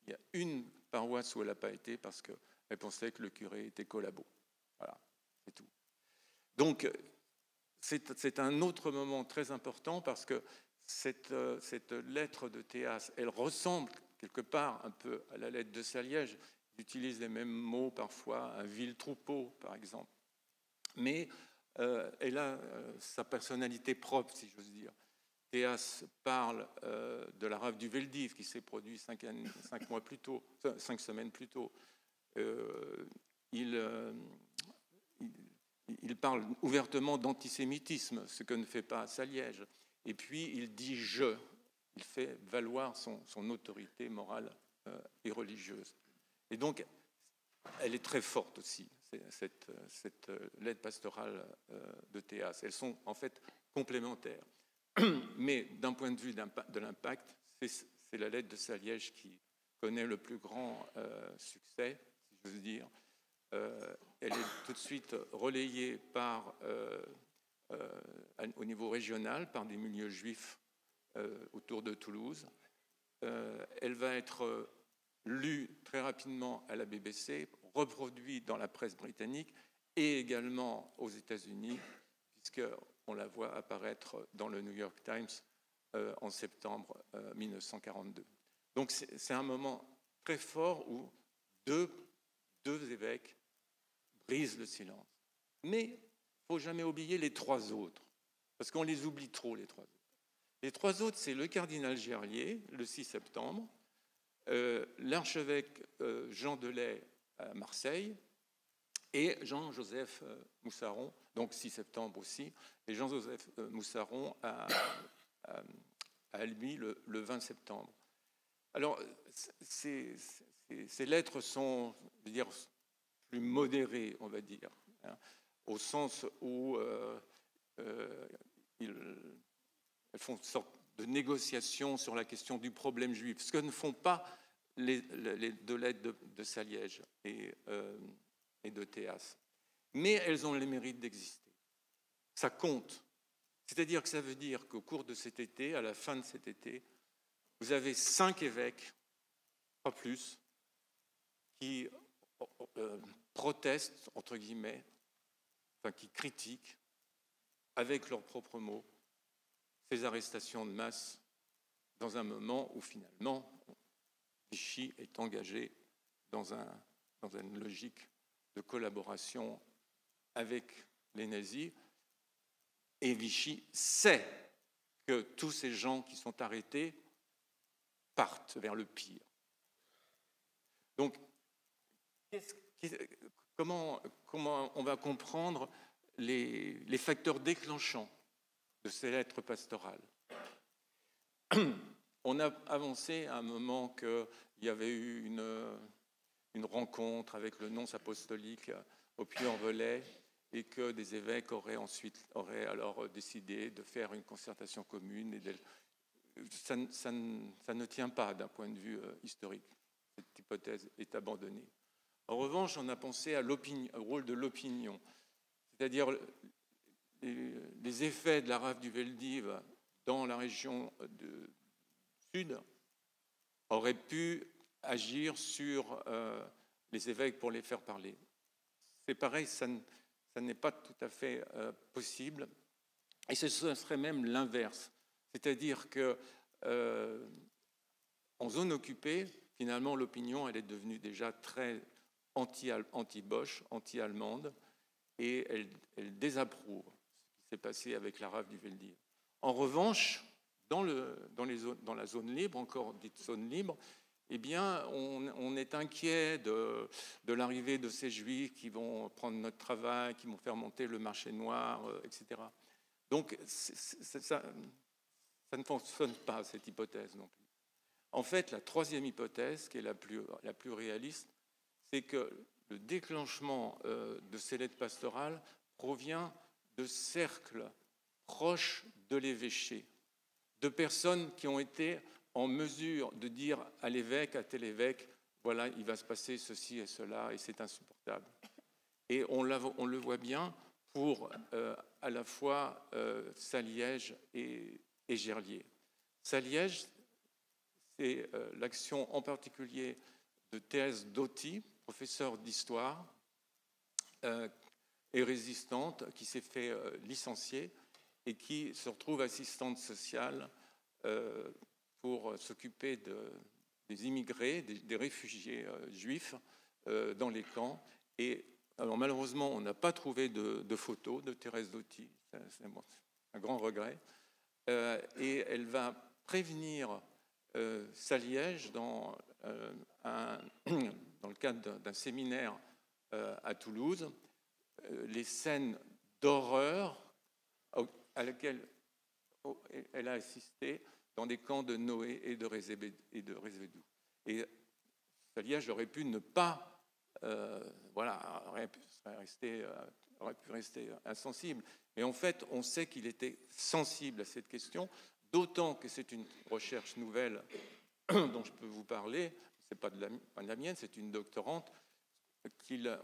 y a une paroisse où elle n'a pas été parce qu'elle pensait que le curé était collabo. Voilà, c'est tout. Donc, c'est un autre moment très important parce que cette lettre de Théas, elle ressemble quelque part un peu à la lettre de Saliège. Il utilise les mêmes mots parfois, un vil troupeau, par exemple. Mais elle a sa personnalité propre, si j'ose dire. Théas parle de la rafle du Veldiv qui s'est produit 5 semaines plus tôt. Il parle ouvertement d'antisémitisme, ce que ne fait pas Saliège. Et puis il dit « je ». Il fait valoir son autorité morale et religieuse. Et donc, elle est très forte aussi, cette lettre pastorale de Théas. Elles sont en fait complémentaires. Mais d'un point de vue de l'impact, c'est la lettre de Saliège qui connaît le plus grand succès, si j'ose dire. Elle est tout de suite relayée au niveau régional par des milieux juifs autour de Toulouse. Elle va être lue très rapidement à la BBC, reproduite dans la presse britannique et également aux États-Unis, puisqu'on la voit apparaître dans le New York Times en septembre 1942. Donc c'est un moment très fort où deux évêques brisent le silence. Mais il ne faut jamais oublier les 3 autres, parce qu'on les oublie trop, les 3 autres. Les 3 autres, c'est le cardinal Gerlier, le 6 septembre, l'archevêque Jean Delay à Marseille, et Jean-Joseph Moussaron, donc 6 septembre aussi, et Jean-Joseph Moussaron à Albi le 20 septembre. Alors, c'est ces lettres sont, je veux dire, plus modérées, on va dire, hein, au sens où elles font une sorte de négociation sur la question du problème juif, ce que ne font pas les deux lettres de Saliège et de Théas. Mais elles ont le mérite d'exister. Ça compte. C'est-à-dire que ça veut dire qu'au cours de cet été, à la fin de cet été, vous avez 5 évêques, pas plus, qui protestent, entre guillemets, enfin qui critiquent, avec leurs propres mots, ces arrestations de masse dans un moment où finalement Vichy est engagé dans une logique de collaboration avec les nazis. Et Vichy sait que tous ces gens qui sont arrêtés partent vers le pire. Donc, comment on va comprendre les facteurs déclenchants de ces lettres pastorales? On a avancé à un moment qu'il y avait eu une rencontre avec le nonce apostolique au Puy-en-Velay et que des évêques auraient alors décidé de faire une concertation commune. Et ça ne tient pas d'un point de vue historique. Cette hypothèse est abandonnée. En revanche, on a pensé au rôle de l'opinion, c'est-à-dire les effets de la rafle du Veldiv dans la région du Sud auraient pu agir sur les évêques pour les faire parler. C'est pareil, ça n'est pas tout à fait possible. Et ce serait même l'inverse. C'est-à-dire que en zone occupée, finalement, l'opinion, elle est devenue déjà très anti-Bosch, anti-allemande, et elle désapprouve ce qui s'est passé avec la rafle du Veldiv. En revanche, dans la zone libre, encore dite zone libre, eh bien, on est inquiet de l'arrivée de ces juifs qui vont prendre notre travail, qui vont faire monter le marché noir, etc. Donc, ça ne fonctionne pas, cette hypothèse non plus. En fait, la troisième hypothèse, qui est la plus réaliste, c'est que le déclenchement de ces lettres pastorales provient de cercles proches de l'évêché, de personnes qui ont été en mesure de dire à l'évêque, à tel évêque, voilà, il va se passer ceci et cela, et c'est insupportable. Et on le voit bien pour à la fois Saliège et Gerlier. Saliège, c'est l'action en particulier de Thérèse Dauty, professeure d'histoire et résistante, qui s'est fait licencier et qui se retrouve assistante sociale pour s'occuper des immigrés, des réfugiés juifs dans les camps. Et alors, malheureusement, on n'a pas trouvé de photos de Thérèse Dauty, c'est un grand regret. Et elle va prévenir Saliège dans le cadre d'un séminaire à Toulouse, les scènes d'horreur à laquelle elle a assisté dans des camps de Noé et de Rézédou. Et Saliège aurait pu ne pas, aurait pu rester insensible. Mais en fait, on sait qu'il était sensible à cette question, d'autant que c'est une recherche nouvelle dont je peux vous parler. C'est pas de la mienne, c'est une doctorante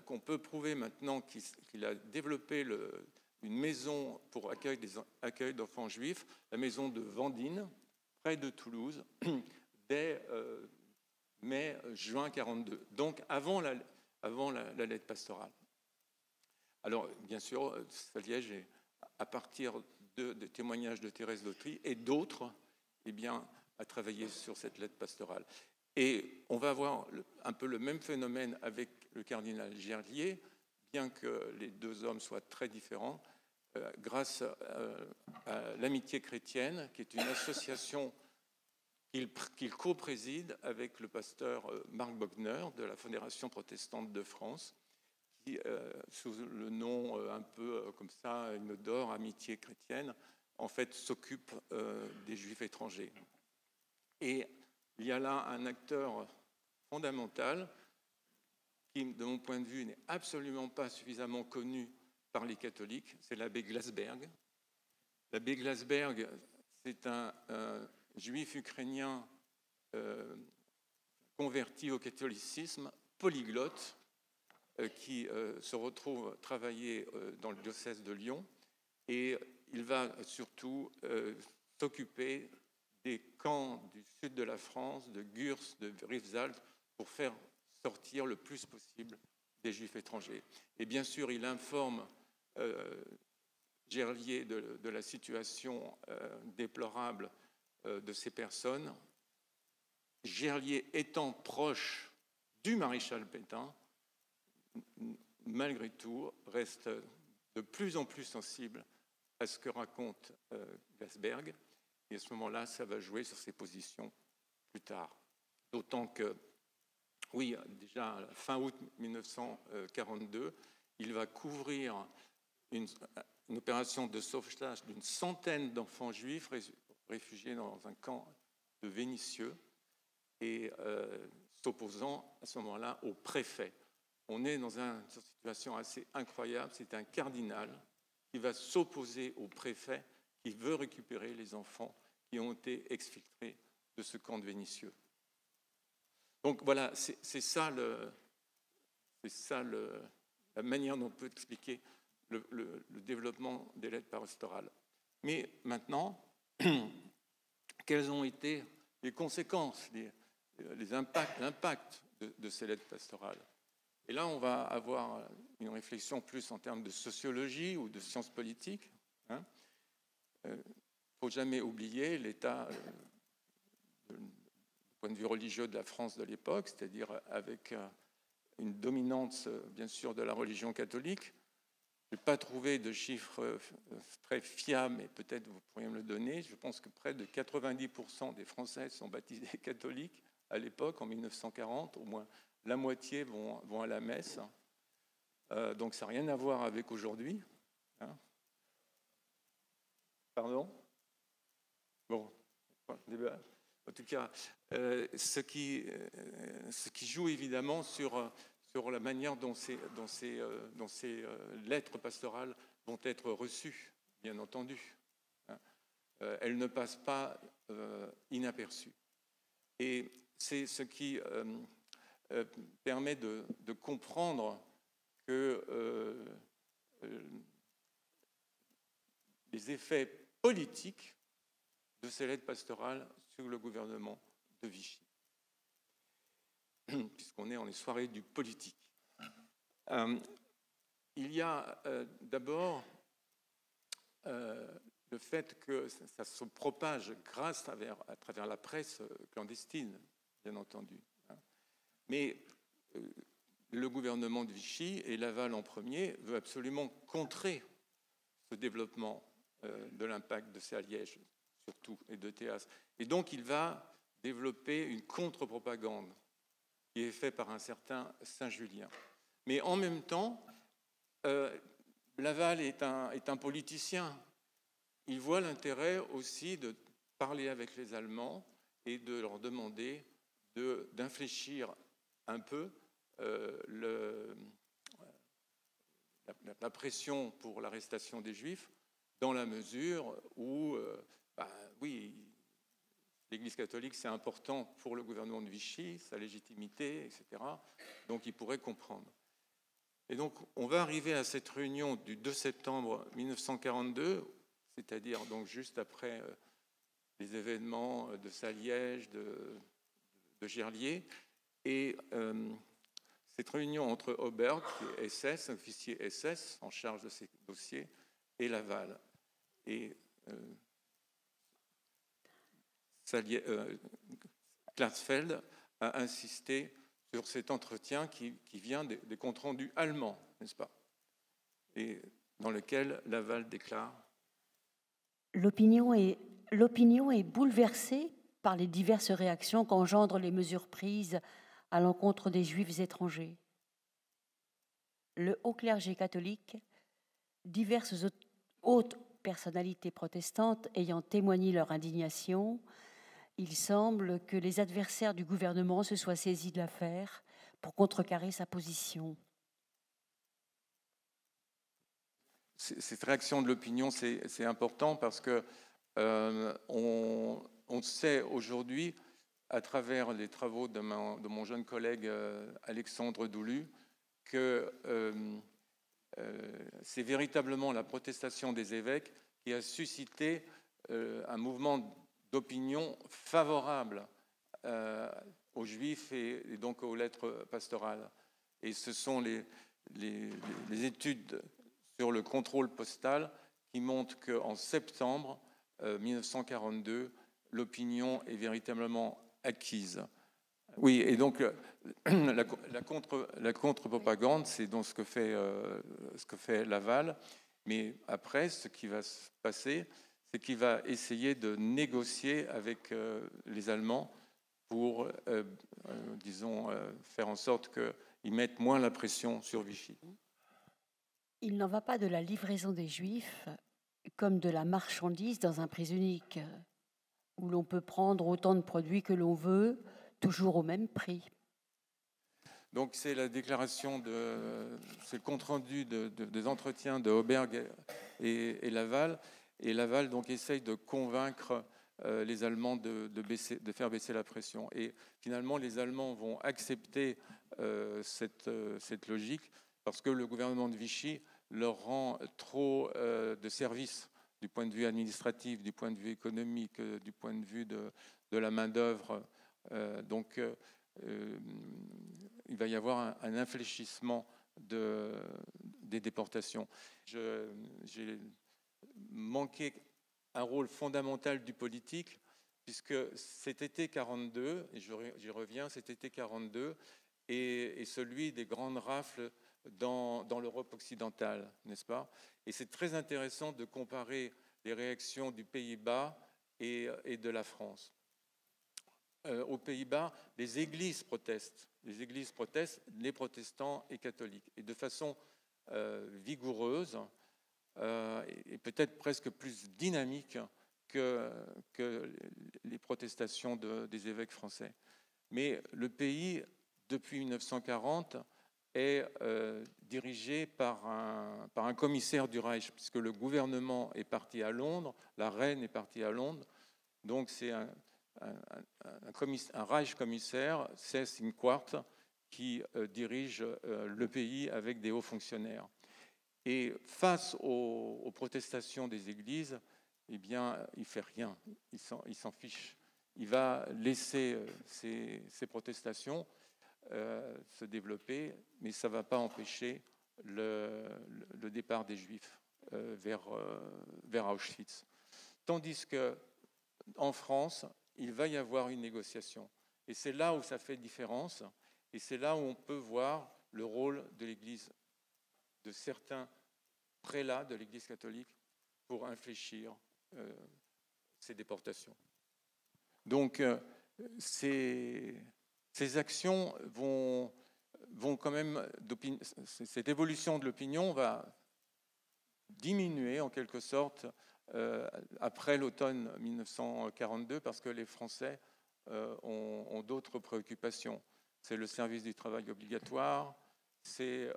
qu'on peut prouver maintenant qu'il a développé une maison pour accueil d'enfants juifs, la maison de Vendine, près de Toulouse, dès mai-juin 1942, donc avant la lettre pastorale. Alors, bien sûr, Saliège, à partir de témoignages de Thérèse Dauty et d'autres, eh bien, a travaillé sur cette lettre pastorale. Et on va avoir un peu le même phénomène avec le cardinal Gerlier, bien que les deux hommes soient très différents, grâce à l'Amitié chrétienne, qui est une association qu'il co-préside avec le pasteur Marc Bogner de la Fédération protestante de France, qui, sous le nom un peu comme ça, inodore, Amitié chrétienne, en fait s'occupe des juifs étrangers. Et il y a là un acteur fondamentale qui, de mon point de vue, n'est absolument pas suffisamment connue par les catholiques, c'est l'abbé Glasberg. L'abbé Glasberg, c'est un juif ukrainien converti au catholicisme, polyglotte, qui se retrouve travailler dans le diocèse de Lyon, et il va surtout s'occuper des camps du sud de la France, de Gurs, de Rivesaltes, pour faire sortir le plus possible des juifs étrangers. Et bien sûr, il informe Gerlier de la situation déplorable de ces personnes. Gerlier étant proche du maréchal Pétain, malgré tout, reste de plus en plus sensible à ce que raconte Glasberg. Et à ce moment-là, ça va jouer sur ses positions plus tard. D'autant que, oui, déjà fin août 1942, il va couvrir une opération de sauvetage d'une centaine d'enfants juifs réfugiés dans un camp de Vénissieux et s'opposant à ce moment-là au préfet. On est dans une situation assez incroyable. C'est un cardinal qui va s'opposer au préfet qui veut récupérer les enfants qui ont été exfiltrés de ce camp de Vénissieux. Donc voilà, c'est ça la manière dont on peut expliquer le développement des lettres pastorales. Mais maintenant, quelles ont été les conséquences, l'impact de ces lettres pastorales? Et là, on va avoir une réflexion plus en termes de sociologie ou de sciences politiques. Il ne faut jamais oublier l'état du point de vue religieux de la France de l'époque, c'est-à-dire avec une dominance, bien sûr, de la religion catholique. Je n'ai pas trouvé de chiffres très fiables, mais peut-être vous pourriez me le donner. Je pense que près de 90% des Français sont baptisés catholiques à l'époque, en 1940. Au moins la moitié vont à la messe. Donc ça n'a rien à voir avec aujourd'hui. Pardon ? Bon, en tout cas, ce qui joue évidemment sur la manière dont ces lettres pastorales vont être reçues, bien entendu. Elles ne passent pas inaperçues. Et c'est ce qui permet de comprendre que les effets politiques de ces lettres pastorales sur le gouvernement de Vichy, puisqu'on est dans les soirées du politique. Il y a d'abord le fait que ça se propage grâce à travers la presse clandestine, bien entendu. Mais le gouvernement de Vichy, et Laval en premier, veut absolument contrer ce développement de l'impact de ces Aliège, surtout, et de Théas. Et donc, il va développer une contre-propagande qui est faite par un certain Saint-Julien. Mais en même temps, Laval est un politicien. Il voit l'intérêt aussi de parler avec les Allemands et de leur demander d'infléchir un peu la pression pour l'arrestation des Juifs, dans la mesure où, oui, l'Église catholique, c'est important pour le gouvernement de Vichy, sa légitimité, etc. Donc, il pourrait comprendre. Et donc, on va arriver à cette réunion du 2 septembre 1942, c'est-à-dire donc juste après les événements de Saliège, de Gerlier, et cette réunion entre Aubert, qui est SS, un officier SS en charge de ces dossiers, et Laval. Et Klarsfeld a insisté sur cet entretien qui vient des comptes rendus allemands, n'est-ce pas? Et dans lequel Laval déclare: L'opinion est bouleversée par les diverses réactions qu'engendrent les mesures prises à l'encontre des Juifs étrangers. Le haut clergé catholique, diverses hautes personnalités protestantes ayant témoigné leur indignation, il semble que les adversaires du gouvernement se soient saisis de l'affaire pour contrecarrer sa position. Cette réaction de l'opinion, c'est important parce que on sait aujourd'hui, à travers les travaux de mon jeune collègue Alexandre Doulu, que c'est véritablement la protestation des évêques qui a suscité un mouvement d'opinion favorable aux Juifs et donc aux lettres pastorales. Et ce sont les études sur le contrôle postal qui montrent qu'en septembre 1942, l'opinion est véritablement acquise. Oui, et donc la contre-propagande, c'est donc ce que fait Laval. Mais après, ce qui va se passer, c'est qu'il va essayer de négocier avec les Allemands pour, disons, faire en sorte qu'ils mettent moins la pression sur Vichy. Il n'en va pas de la livraison des Juifs comme de la marchandise dans un prix unique, où l'on peut prendre autant de produits que l'on veut, toujours au même prix. Donc c'est la déclaration c'est le compte-rendu des entretiens de Auberg et Laval. Et Laval donc essaye de convaincre les Allemands de faire baisser la pression. Et finalement, les Allemands vont accepter cette logique parce que le gouvernement de Vichy leur rend trop de services du point de vue administratif, du point de vue économique, du point de vue de la main-d'œuvre. Donc, il va y avoir un infléchissement des déportations. J'ai manqué un rôle fondamental du politique, puisque cet été 42, et j'y reviens, cet été 42, et celui des grandes rafles dans l'Europe occidentale, n'est-ce pas? Et c'est très intéressant de comparer les réactions du Pays-Bas et de la France. Aux Pays-Bas, les églises protestent. Les protestants et catholiques, et de façon vigoureuse et peut-être presque plus dynamique que les protestations des évêques français. Mais le pays, depuis 1940, est dirigé par un commissaire du Reich, puisque le gouvernement est parti à Londres, la reine est partie à Londres, donc c'est un Reich commissaire, Seyss-Inquart, qui dirige le pays avec des hauts fonctionnaires. Et face aux protestations des églises, eh bien, il ne fait rien, il s'en fiche. Il va laisser ces protestations se développer, mais ça ne va pas empêcher le départ des Juifs vers Auschwitz. Tandis qu'en France, il va y avoir une négociation. Et c'est là où ça fait différence, et c'est là où on peut voir le rôle de l'Église, de certains prélats de l'Église catholique pour infléchir ces déportations. Donc, ces actions vont quand même, cette évolution de l'opinion va diminuer en quelque sorte après l'automne 1942 parce que les Français ont d'autres préoccupations. C'est le service du travail obligatoire, c'est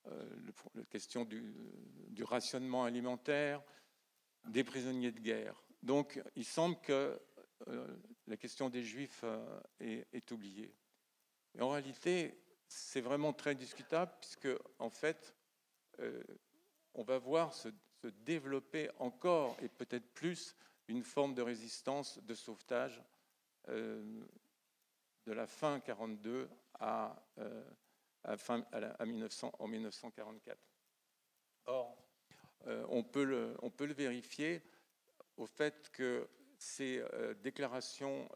la question du rationnement alimentaire, des prisonniers de guerre. Donc il semble que la question des Juifs est oubliée. Et en réalité, c'est vraiment très discutable puisque, en fait, on va voir se développer encore et peut-être plus une forme de résistance, de sauvetage de la fin 42 en 1944. Or, on peut le vérifier au fait que ces déclarations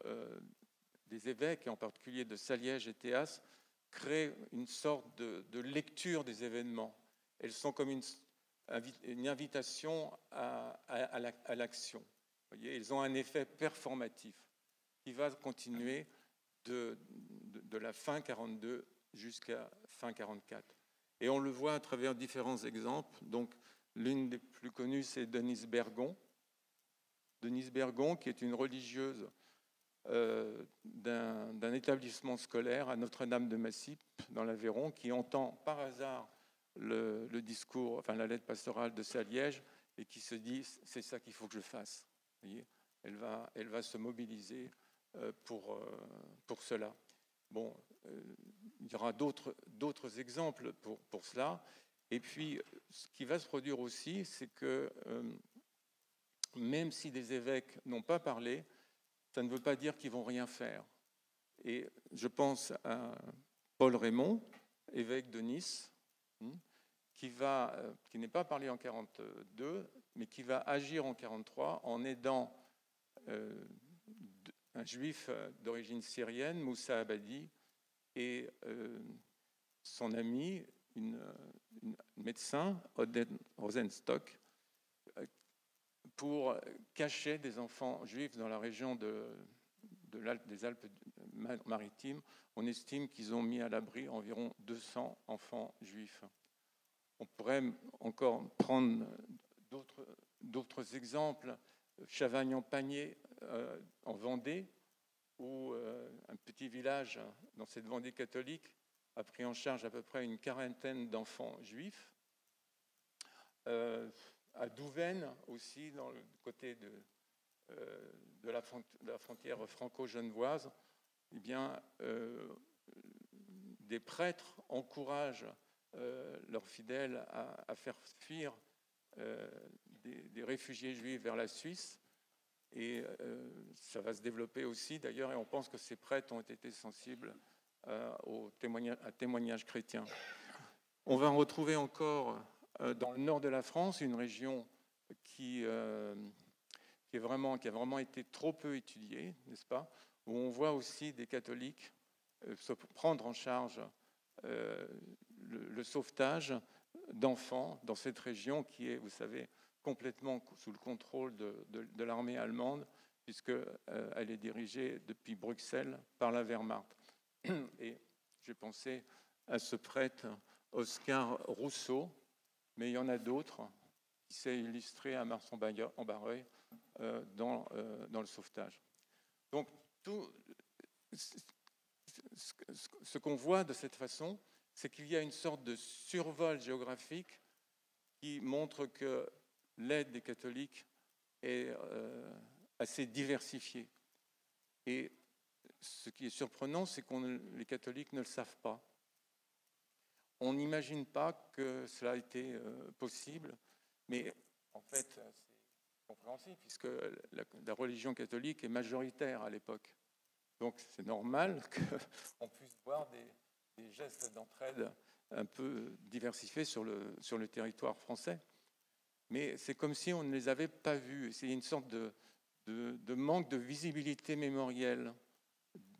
des évêques, et en particulier de Saliège et Théas, créent une sorte de lecture des événements. Elles sont comme une invitation à l'action. Vous voyez, elles ont un effet performatif qui va continuer de la fin 42 jusqu'à fin 44. Et on le voit à travers différents exemples. Donc, l'une des plus connues, c'est Denise Bergon. Denise Bergon, qui est une religieuse d'un établissement scolaire à Notre-Dame de Massy, dans l'Aveyron, qui entend par hasard le discours, enfin la lettre pastorale de Saliège, et qui se dit c'est ça qu'il faut que je fasse. Vous voyez, elle va se mobiliser pour cela. Bon, il y aura d'autres exemples pour cela. Et puis, ce qui va se produire aussi, c'est que même si des évêques n'ont pas parlé, ça ne veut pas dire qu'ils ne vont rien faire. Et je pense à Paul Raymond, évêque de Nice, qui n'est pas parlé en 1942, mais qui va agir en 1943 en aidant un juif d'origine syrienne, Moussa Abadi, et son ami, une médecin, Odette Rosenstock, pour cacher des enfants juifs dans la région des Alpes-Maritimes. On estime qu'ils ont mis à l'abri environ 200 enfants juifs. On pourrait encore prendre d'autres exemples. Chavagne-en-Panier, en Vendée, où un petit village dans cette Vendée catholique a pris en charge à peu près une quarantaine d'enfants juifs. À Douvaine aussi, dans le côté de la frontière franco-genevoise, eh bien, des prêtres encouragent leurs fidèles à faire fuir des réfugiés juifs vers la Suisse. Et ça va se développer aussi, d'ailleurs, et on pense que ces prêtres ont été sensibles à témoignages chrétiens. On va retrouver encore dans le nord de la France une région qui a vraiment été trop peu étudiée, n'est-ce pas, où on voit aussi des catholiques se prendre en charge le sauvetage d'enfants dans cette région qui est, vous savez, complètement sous le contrôle de l'armée allemande, puisqu'elle est dirigée depuis Bruxelles par la Wehrmacht. Et j'ai pensé à ce prêtre Oscar Rousseau, mais il y en a d'autres qui s'est illustré à Mars-en-Barreuil dans le sauvetage. Donc, tout ce qu'on voit de cette façon, c'est qu'il y a une sorte de survol géographique qui montre que l'aide des catholiques est assez diversifiée. Et ce qui est surprenant, c'est que les catholiques ne le savent pas. On n'imagine pas que cela a été possible, mais en fait, c'est compréhensible, puisque la religion catholique est majoritaire à l'époque. Donc c'est normal qu'on puisse voir des gestes d'entraide un peu diversifiés sur le territoire français. Mais c'est comme si on ne les avait pas vus. C'est une sorte de manque de visibilité mémorielle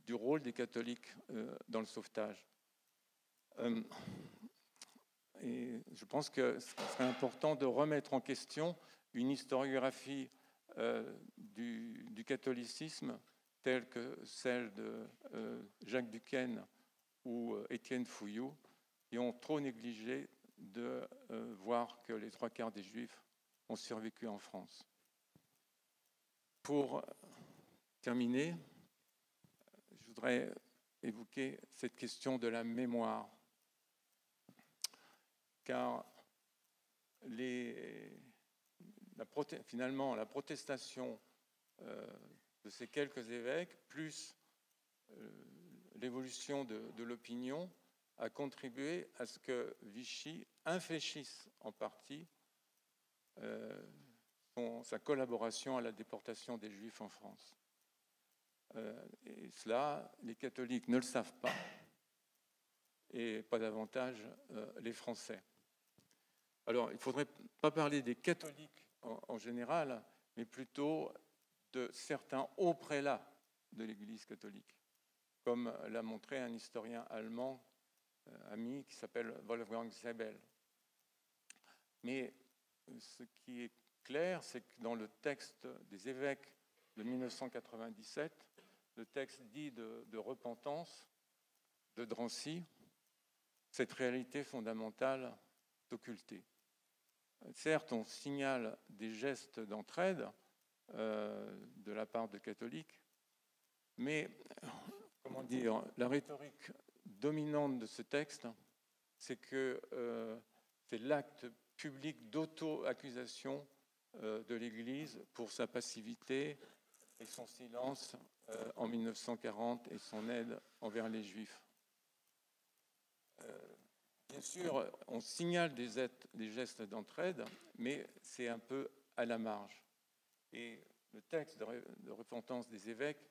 du rôle des catholiques dans le sauvetage. Et je pense que ce serait important de remettre en question une historiographie du catholicisme telle que celle de Jacques Duquesne ou Étienne Fouillou, qui ont trop négligé de voir que les 3/4 des Juifs ont survécu en France. Pour terminer, je voudrais évoquer cette question de la mémoire, car finalement la protestation de ces quelques évêques, plus l'évolution de l'opinion, a contribué à ce que Vichy infléchisse en partie sa collaboration à la déportation des Juifs en France. Et cela, les catholiques ne le savent pas, et pas davantage les Français. Alors, il ne faudrait pas parler des catholiques en général, mais plutôt de certains hauts prélats de l'Église catholique, comme l'a montré un historien allemand ami qui s'appelle Wolfgang Seibel. Mais ce qui est clair, c'est que dans le texte des évêques de 1997, le texte dit de repentance de Drancy, cette réalité fondamentale est occultée. Certes, on signale des gestes d'entraide, de la part de catholiques. Mais, comment dire, la rhétorique dominante de ce texte, c'est que c'est l'acte public d'auto-accusation de l'Église pour sa passivité et son silence en 1940 et son aide envers les Juifs. Bien sûr, on signale des gestes d'entraide, mais c'est un peu à la marge. Et le texte de repentance des évêques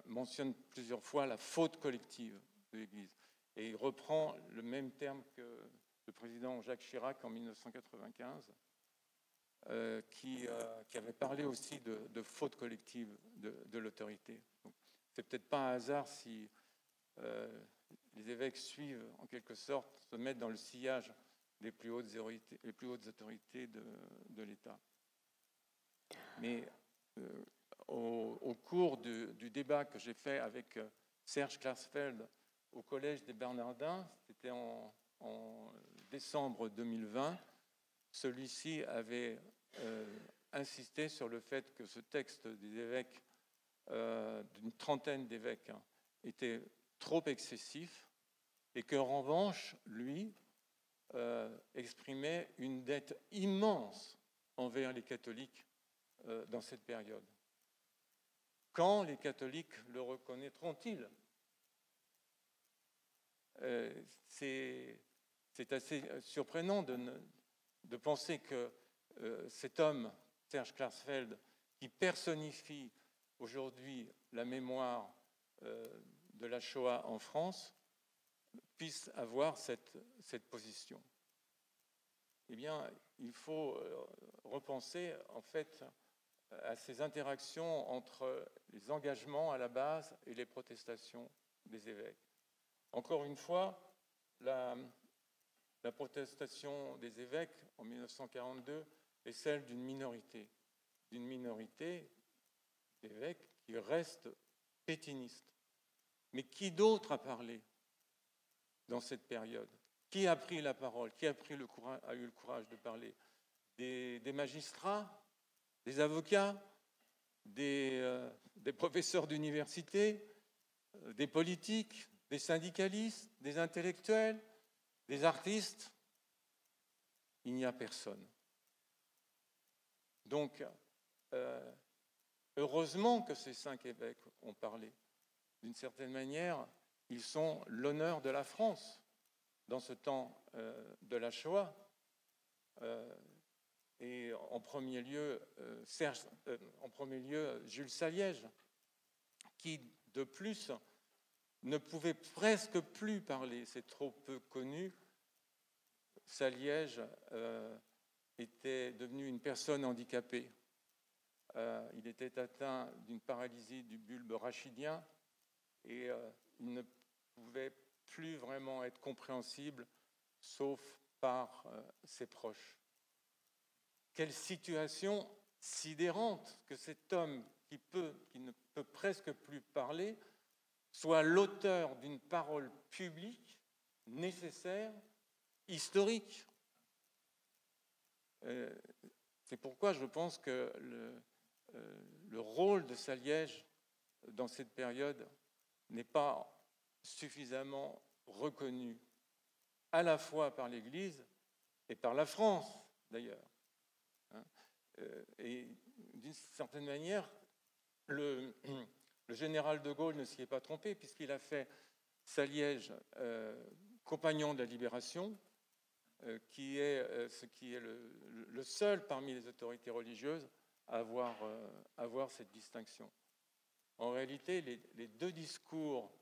mentionne plusieurs fois la faute collective de l'Église. Et il reprend le même terme que le président Jacques Chirac en 1995, qui avait parlé aussi de faute collective de l'autorité. C'est peut-être pas un hasard si les évêques suivent, en quelque sorte, se mettent dans le sillage des plus hautes autorités de l'État. Mais au cours du débat que j'ai fait avec Serge Klarsfeld au Collège des Bernardins, c'était en décembre 2020, celui-ci avait insisté sur le fait que ce texte des évêques, d'une trentaine d'évêques, était trop excessif et qu'en revanche, lui, exprimait une dette immense envers les catholiques dans cette période. Quand les catholiques le reconnaîtront-ils ? C'est assez surprenant de penser que cet homme, Serge Klarsfeld, qui personnifie aujourd'hui la mémoire de la Shoah en France, puisse avoir cette position. Eh bien, il faut repenser en fait à ces interactions entre les engagements à la base et les protestations des évêques. Encore une fois, la protestation des évêques en 1942 est celle d'une minorité d'évêques qui restent pétinistes. Mais qui d'autre a parlé dans cette période ? Qui a pris la parole ? Qui a eu le courage de parler ? Des magistrats, des avocats, des professeurs d'université, des politiques, des syndicalistes, des intellectuels, des artistes ? Il n'y a personne. Donc, heureusement que ces 5 évêques ont parlé. D'une certaine manière, ils sont l'honneur de la France dans ce temps de la Shoah. Et en premier lieu, Jules Saliège, qui de plus ne pouvait presque plus parler, c'est trop peu connu. Saliège était devenu une personne handicapée. Il était atteint d'une paralysie du bulbe rachidien et il ne pouvait plus vraiment être compréhensible, sauf par ses proches. Quelle situation sidérante que cet homme qui ne peut presque plus parler soit l'auteur d'une parole publique nécessaire, historique. C'est pourquoi je pense que le rôle de Saliège dans cette période n'est pas suffisamment reconnu, à la fois par l'Église et par la France, d'ailleurs. Et d'une certaine manière, le général de Gaulle ne s'y est pas trompé, puisqu'il a fait Saliège compagnon de la Libération, ce qui est le seul parmi les autorités religieuses à avoir cette distinction. En réalité, les 2 discours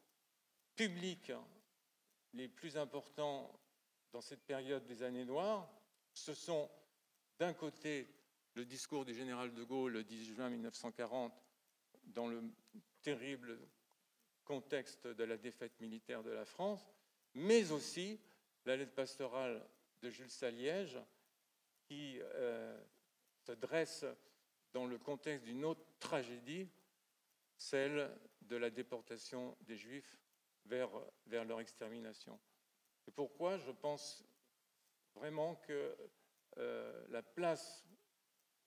publics les plus importants dans cette période des années noires, ce sont d'un côté le discours du général de Gaulle le 10 juin 1940 dans le terrible contexte de la défaite militaire de la France, mais aussi la lettre pastorale de Jules Saliège qui se dresse dans le contexte d'une autre tragédie, celle de la déportation des Juifs vers leur extermination. C'est pourquoi je pense vraiment que la place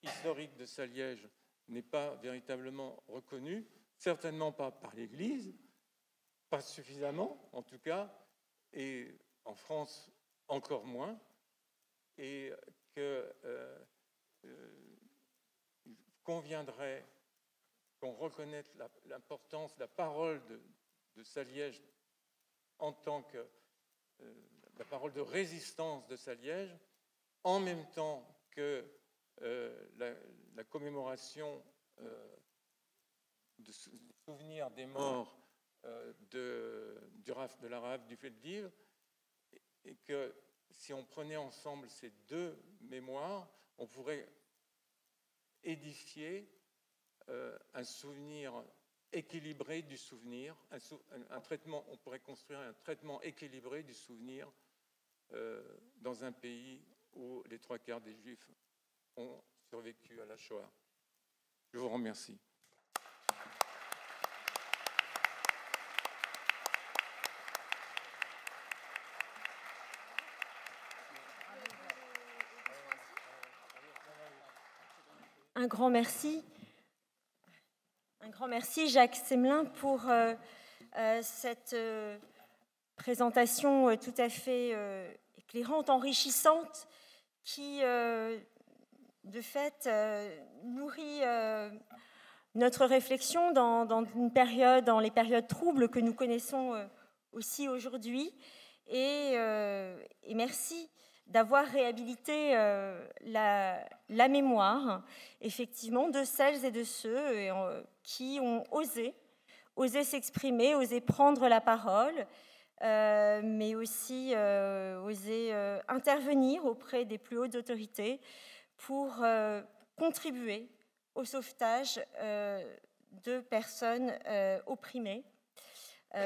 historique de Saliège n'est pas véritablement reconnu, certainement pas par l'Église, pas suffisamment en tout cas, et en France encore moins, et que conviendrait qu'on reconnaisse l'importance, la parole de Saliège en tant que la parole de résistance de Saliège, en même temps que la commémoration du souvenir des morts de la rafle du Veldiv, et que si on prenait ensemble ces deux mémoires, on pourrait édifier un souvenir équilibré du souvenir, un traitement, on pourrait construire un traitement équilibré du souvenir dans un pays où les 3/4 des Juifs ont survécu à la Shoah. Je vous remercie. Un grand merci. Un grand merci, Jacques Semelin, pour cette présentation tout à fait éclairante, enrichissante, qui, de fait, nourrit notre réflexion dans les périodes troubles que nous connaissons aussi aujourd'hui. Et merci d'avoir réhabilité la mémoire, effectivement, de celles et de ceux qui ont osé s'exprimer, osé prendre la parole, mais aussi osé intervenir auprès des plus hautes autorités pour contribuer au sauvetage de personnes opprimées,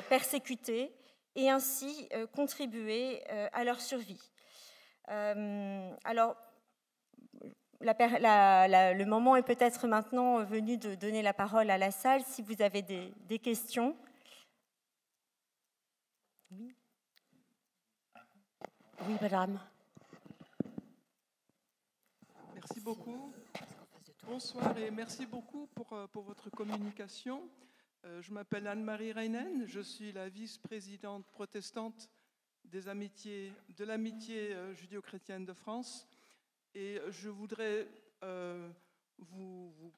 persécutées, et ainsi contribuer à leur survie. Alors, le moment est peut-être maintenant venu de donner la parole à la salle, si vous avez des questions. Oui. Oui, madame. Merci beaucoup. Bonsoir et merci beaucoup pour votre communication. Je m'appelle Anne-Marie Reinen, je suis la vice-présidente protestante de l'amitié judéo-chrétienne de France, et je voudrais vous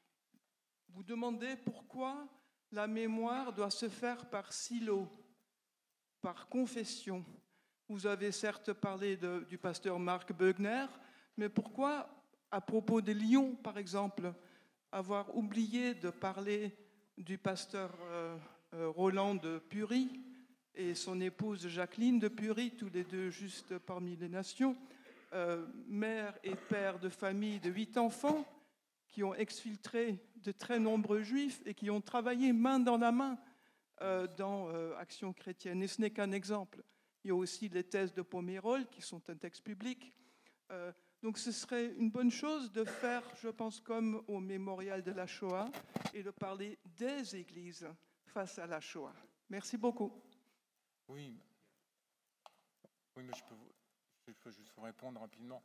demander pourquoi la mémoire doit se faire par silo, par confession. Vous avez certes parlé du pasteur Marc Bögner, mais pourquoi, à propos de Lyon par exemple, avoir oublié de parler du pasteur Roland de Purie et son épouse Jacqueline de Purie, tous les deux juste parmi les nations, mère et père de famille de 8 enfants, qui ont exfiltré de très nombreux juifs et qui ont travaillé main dans la main dans Action chrétienne. Et ce n'est qu'un exemple. Il y a aussi les thèses de Pomerol, qui sont un texte public. Donc ce serait une bonne chose de faire, je pense, comme au mémorial de la Shoah, et de parler des églises face à la Shoah. Merci beaucoup. Oui, mais je peux juste vous répondre rapidement.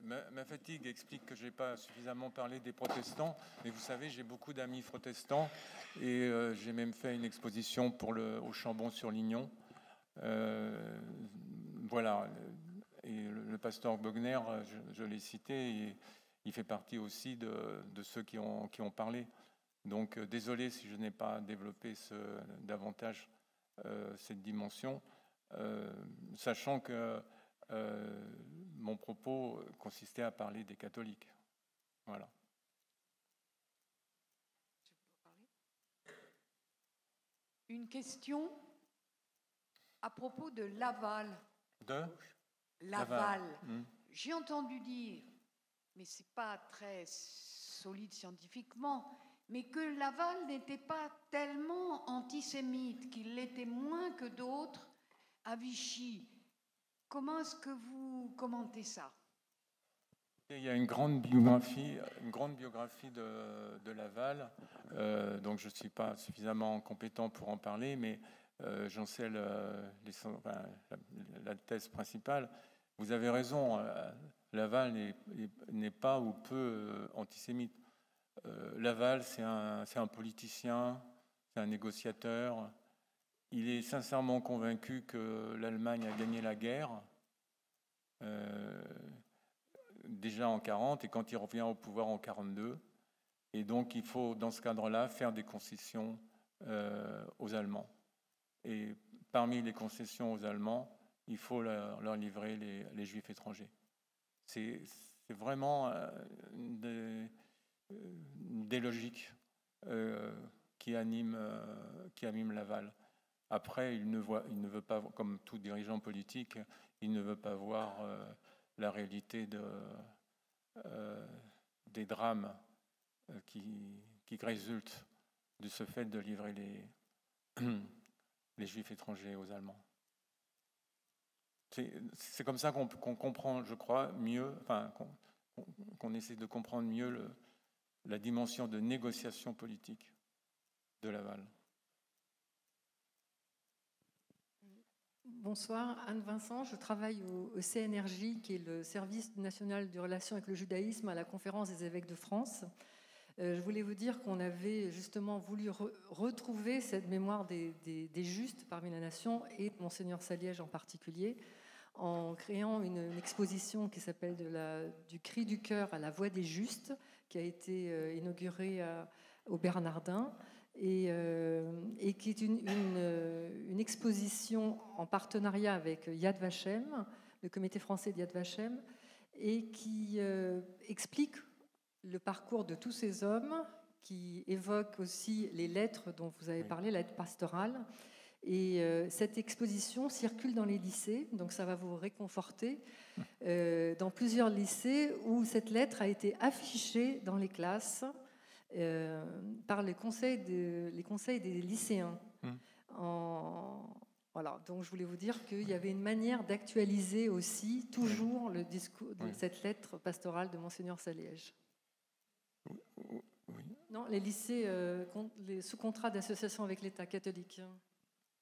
Ma fatigue explique que je n'ai pas suffisamment parlé des protestants, mais vous savez, j'ai beaucoup d'amis protestants, et j'ai même fait une exposition au Chambon-sur-Lignon. Voilà. Et le pasteur Bögner, je l'ai cité, et il fait partie aussi de ceux qui ont parlé. Donc, désolé si je n'ai pas développé davantage cette dimension, sachant que mon propos consistait à parler des catholiques. Voilà. Une question à propos de Laval. De Laval. J'ai entendu dire, mais ce n'est pas très solide scientifiquement, mais que Laval n'était pas tellement antisémite, qu'il l'était moins que d'autres à Vichy. Comment est-ce que vous commentez ça? Il y a une grande biographie de Laval, donc je ne suis pas suffisamment compétent pour en parler, mais j'en sais la thèse principale. Vous avez raison, Laval n'est pas ou peu antisémite. Laval, c'est un politicien, c'est un négociateur. Il est sincèrement convaincu que l'Allemagne a gagné la guerre, déjà en 1940, et quand il revient au pouvoir en 1942. Et donc, il faut, dans ce cadre-là, faire des concessions aux Allemands. Et parmi les concessions aux Allemands, il faut leur livrer les Juifs étrangers. C'est vraiment des logiques qui animent Laval. Après, il ne veut pas, comme tout dirigeant politique, il ne veut pas voir la réalité des drames qui résultent de ce fait de livrer les Juifs étrangers aux Allemands. C'est comme ça qu'on comprend, je crois, mieux, enfin, qu'on essaie de comprendre mieux la dimension de négociation politique de Laval. Bonsoir, Anne Vincent. Je travaille au CNRJ, qui est le Service national de relations avec le judaïsme à la Conférence des évêques de France. Je voulais vous dire qu'on avait justement voulu retrouver cette mémoire des justes parmi la nation, et de Monseigneur Saliège en particulier, en créant une exposition qui s'appelle du cri du cœur à la voix des justes, qui a été inaugurée au Bernardin, et qui est une exposition en partenariat avec Yad Vashem, le comité français de Yad Vashem, et qui explique le parcours de tous ces hommes, qui évoque aussi les lettres dont vous avez parlé, la lettre pastorale. Et cette exposition circule dans les lycées, donc ça va vous réconforter, dans plusieurs lycées où cette lettre a été affichée dans les classes par les conseils des lycéens. Voilà, donc je voulais vous dire qu'il y avait une manière d'actualiser aussi toujours le discours de cette lettre pastorale de Monseigneur Saliège. Oui. Non, les lycées sous contrat d'association avec l'État catholique.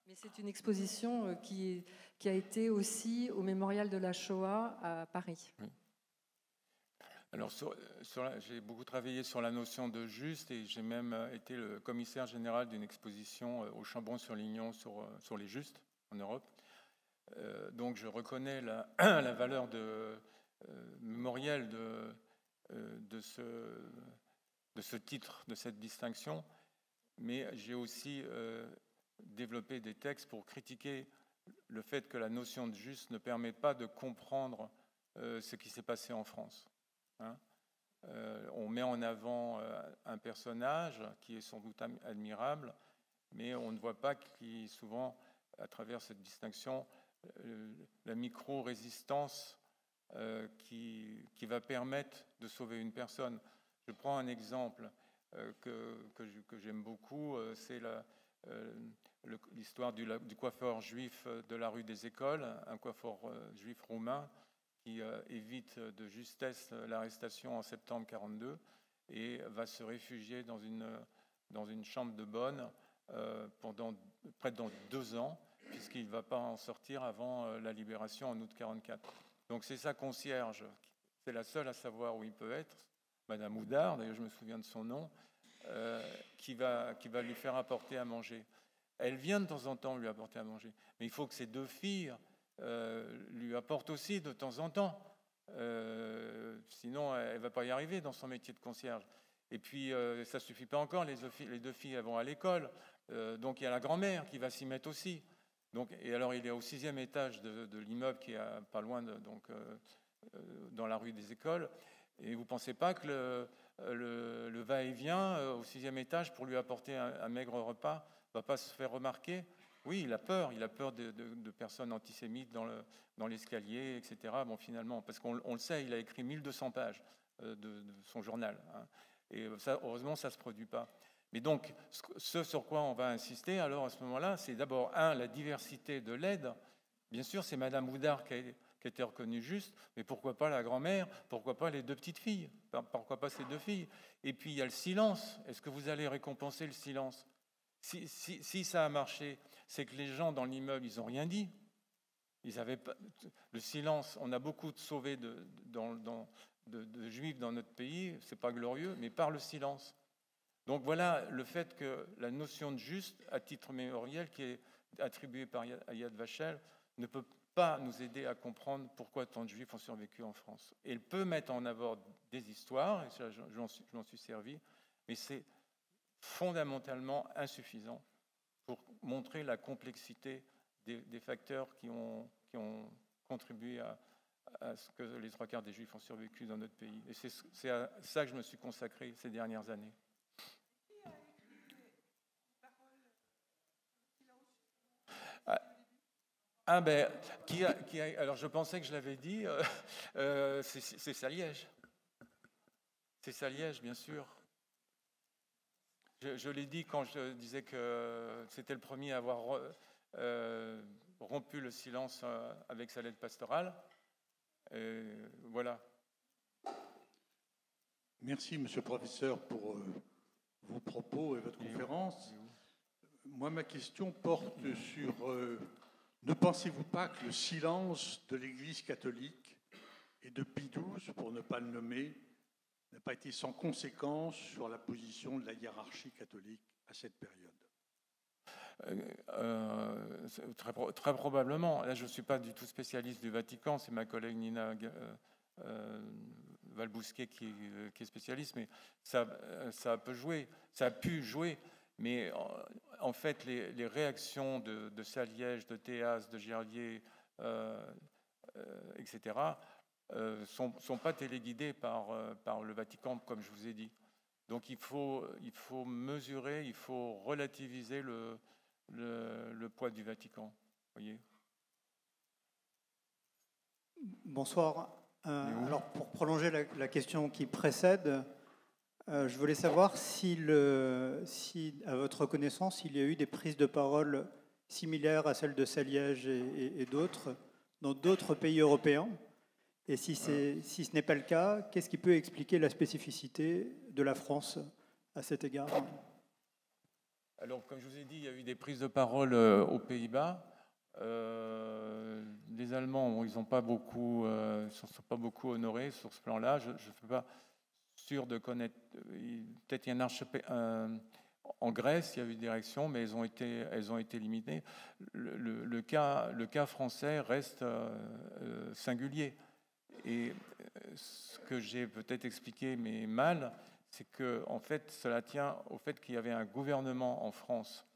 Mais c'est une exposition qui a été aussi au Mémorial de la Shoah à Paris. Oui. Alors, j'ai beaucoup travaillé sur la notion de juste, et j'ai même été le commissaire général d'une exposition au Chambon-sur-Lignon sur les justes en Europe. Donc, je reconnais la valeur mémorielle de ce titre, de cette distinction, mais j'ai aussi développé des textes pour critiquer le fait que la notion de juste ne permet pas de comprendre ce qui s'est passé en France. On met en avant un personnage qui est sans doute admirable, mais on ne voit pas qu'il souvent, à travers cette distinction, la micro-résistance qui va permettre de sauver une personne. Je prends un exemple que j'aime beaucoup, c'est l'histoire du coiffeur juif de la rue des Écoles, un coiffeur juif roumain qui évite de justesse l'arrestation en septembre 1942 et va se réfugier dans une chambre de bonne pendant près de 2 ans, puisqu'il ne va pas en sortir avant la libération en août 1944. Donc c'est sa concierge, c'est la seule à savoir où il peut être, Madame Oudard, d'ailleurs je me souviens de son nom, qui va lui faire apporter à manger. Elle vient de temps en temps lui apporter à manger, mais il faut que ses 2 filles lui apportent aussi de temps en temps. Sinon, elle ne va pas y arriver dans son métier de concierge. Et puis, ça ne suffit pas encore, les 2 filles elles vont à l'école. Donc, il y a la grand-mère qui va s'y mettre aussi. Donc, et alors, il est au 6e étage de l'immeuble qui est pas loin, dans la rue des Écoles. Et vous ne pensez pas que le va-et-vient au 6e étage pour lui apporter un maigre repas ne va pas se faire remarquer? Oui, il a peur de personnes antisémites dans l'escalier, etc. Bon, finalement, parce qu'on le sait, il a écrit 1200 pages de son journal. Et ça, heureusement, ça ne se produit pas. Mais donc, ce sur quoi on va insister, alors à ce moment-là, c'est d'abord, la diversité de l'aide. Bien sûr, c'est Madame Oudard qui a été reconnue juste, mais pourquoi pas la grand-mère? Pourquoi pas les 2 petites filles? Pourquoi pas ces 2 filles? Et puis, il y a le silence. Est-ce que vous allez récompenser le silence? Si ça a marché, c'est que les gens dans l'immeuble, ils n'ont rien dit. Ils avaient pas, le silence, on a beaucoup sauvé de juifs dans notre pays, c'est pas glorieux, mais par le silence. Donc voilà le fait que la notion de juste, à titre mémoriel, qui est attribuée par Yad Vashem, ne peut pas nous aider à comprendre pourquoi tant de juifs ont survécu en France. Elle peut mettre en avant des histoires, et ça, je m'en suis servi, mais c'est fondamentalement insuffisant pour montrer la complexité des facteurs qui ont contribué à ce que les 3/4 des Juifs ont survécu dans notre pays. Et c'est à ça que je me suis consacré ces dernières années. Alors je pensais que je l'avais dit, c'est Saliège. C'est Saliège, bien sûr. Je l'ai dit quand je disais que c'était le premier à avoir rompu le silence avec sa lettre pastorale. Voilà. Merci, monsieur le professeur, pour vos propos et votre conférence. Moi, ma question porte sur... ne pensez-vous pas que le silence de l'Église catholique et de Pie XII, pour ne pas le nommer, n'a pas été sans conséquence sur la position de la hiérarchie catholique à cette période? Très probablement. Là, je ne suis pas du tout spécialiste du Vatican, c'est ma collègue Nina Valbousquet qui est spécialiste, mais ça peut jouer, ça a pu jouer, mais en fait, les réactions de Saliège, de Théas, de Gerlier, etc., sont pas téléguidées par le Vatican, comme je vous ai dit. Donc il faut mesurer, il faut relativiser le poids du Vatican. Voyez. Bonsoir. Alors pour prolonger la question qui précède, je voulais savoir si, à votre connaissance, il y a eu des prises de parole similaires à celles de Saliège et d'autres dans d'autres pays européens. Et si ce n'est pas le cas, qu'est-ce qui peut expliquer la spécificité de la France à cet égard? Alors, comme je vous ai dit, il y a eu des prises de parole aux Pays-Bas. Les Allemands, ils n'ont pas beaucoup, sont pas beaucoup honorés sur ce plan-là. Je ne suis pas sûr de connaître. Peut-être il y a un archevêque en Grèce, il y a eu des réactions, mais elles ont été limitées. Le cas français reste singulier. Et ce que j'ai peut-être expliqué, mais mal, c'est que en fait, cela tient au fait qu'il y avait un gouvernement en France,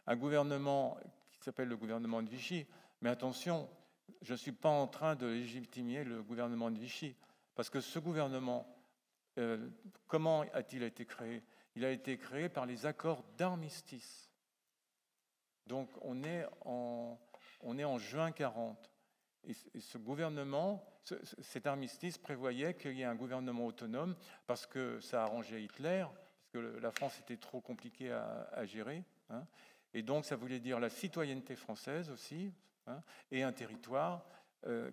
un gouvernement qui s'appelle le gouvernement de Vichy. Mais attention, je ne suis pas en train de légitimer le gouvernement de Vichy, parce que ce gouvernement, comment a-t-il été créé? Il a été créé par les accords d'armistice. Donc on est en juin 40. Et ce gouvernement, cet armistice prévoyait qu'il y ait un gouvernement autonome parce que ça arrangeait Hitler, parce que la France était trop compliquée à gérer. Hein, et donc ça voulait dire la citoyenneté française aussi, hein, et un territoire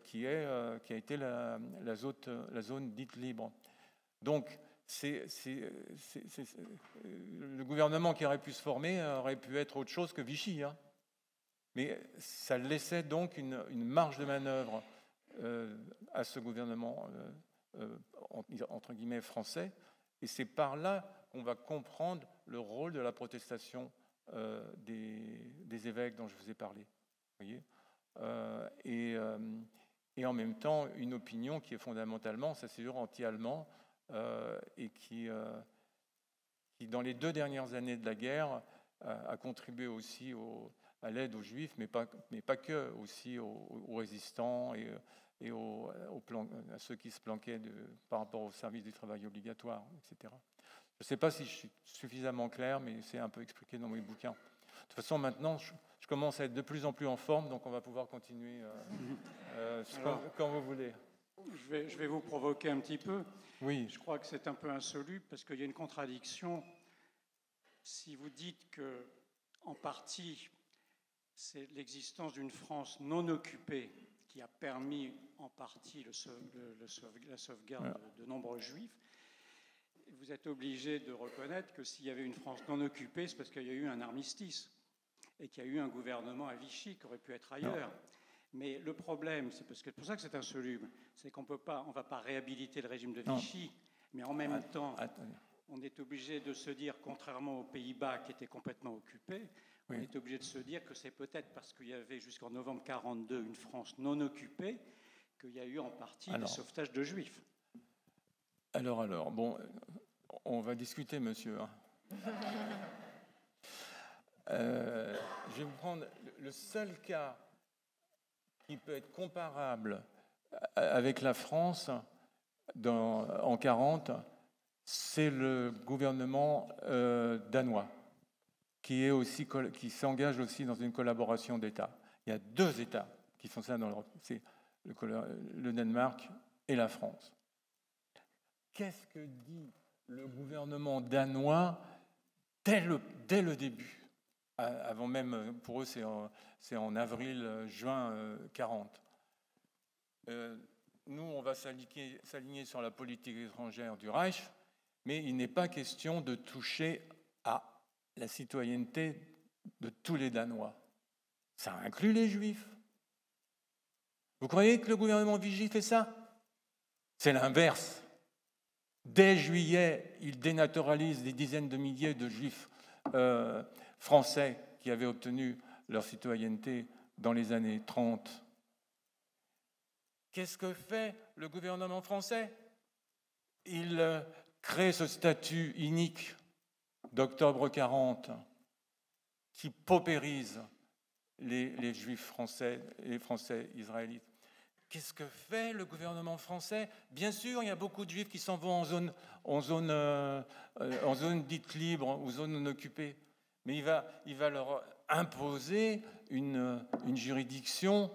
qui a été la zone dite libre. Donc le gouvernement qui aurait pu se former aurait pu être autre chose que Vichy, hein. Mais ça laissait donc une marge de manœuvre à ce gouvernement, entre guillemets, français. Et c'est par là qu'on va comprendre le rôle de la protestation des évêques dont je vous ai parlé. Voyez, et en même temps, une opinion qui est fondamentalement, ça c'est sûr, anti-allemand, et qui, dans les 2 dernières années de la guerre, a contribué aussi à l'aide aux Juifs, mais pas que, aussi aux résistants et à ceux qui se planquaient par rapport au service du travail obligatoire, etc. Je ne sais pas si je suis suffisamment clair, mais c'est un peu expliqué dans mes bouquins. De toute façon, maintenant, je commence à être de plus en plus en forme, donc on va pouvoir continuer quand vous voulez. Je vais vous provoquer un petit peu. Oui. Je crois que c'est un peu insoluble, parce qu'il y a une contradiction. Si vous dites que, en partie, c'est l'existence d'une France non occupée qui a permis en partie la sauvegarde de nombreux Juifs, vous êtes obligé de reconnaître que s'il y avait une France non occupée, c'est parce qu'il y a eu un armistice et qu'il y a eu un gouvernement à Vichy qui aurait pu être ailleurs. Mais le problème, c'est pour ça que c'est insoluble, c'est qu'on ne va pas réhabiliter le régime de Vichy, mais en même temps, on est obligé de se dire, contrairement aux Pays-Bas qui étaient complètement occupés, on est obligé de se dire que c'est peut-être parce qu'il y avait jusqu'en novembre 1942 une France non occupée qu'il y a eu en partie le sauvetage de Juifs. Alors, bon, on va discuter, monsieur. Je vais vous prendre le seul cas qui peut être comparable avec la France en 1940, c'est le gouvernement danois qui s'engage aussi dans une collaboration d'États. Il y a 2 États qui font ça dans l'Europe, c'est le Danemark et la France. Qu'est-ce que dit le gouvernement danois dès le début? Avant même, pour eux, c'est en avril-juin 40. Nous, on va s'aligner sur la politique étrangère du Reich, mais il n'est pas question de toucher à la citoyenneté de tous les Danois. Ça inclut les Juifs. Vous croyez que le gouvernement Vichy fait ça? C'est l'inverse. Dès juillet, il dénaturalise des dizaines de milliers de Juifs français qui avaient obtenu leur citoyenneté dans les années 30. Qu'est-ce que fait le gouvernement français? Il crée ce statut inique d'octobre 40 qui paupérise les Juifs français et les Français israélites. Qu'est-ce que fait le gouvernement français? Bien sûr, il y a beaucoup de Juifs qui s'en vont en zone dite libre ou zone non occupée. Mais il va leur imposer une juridiction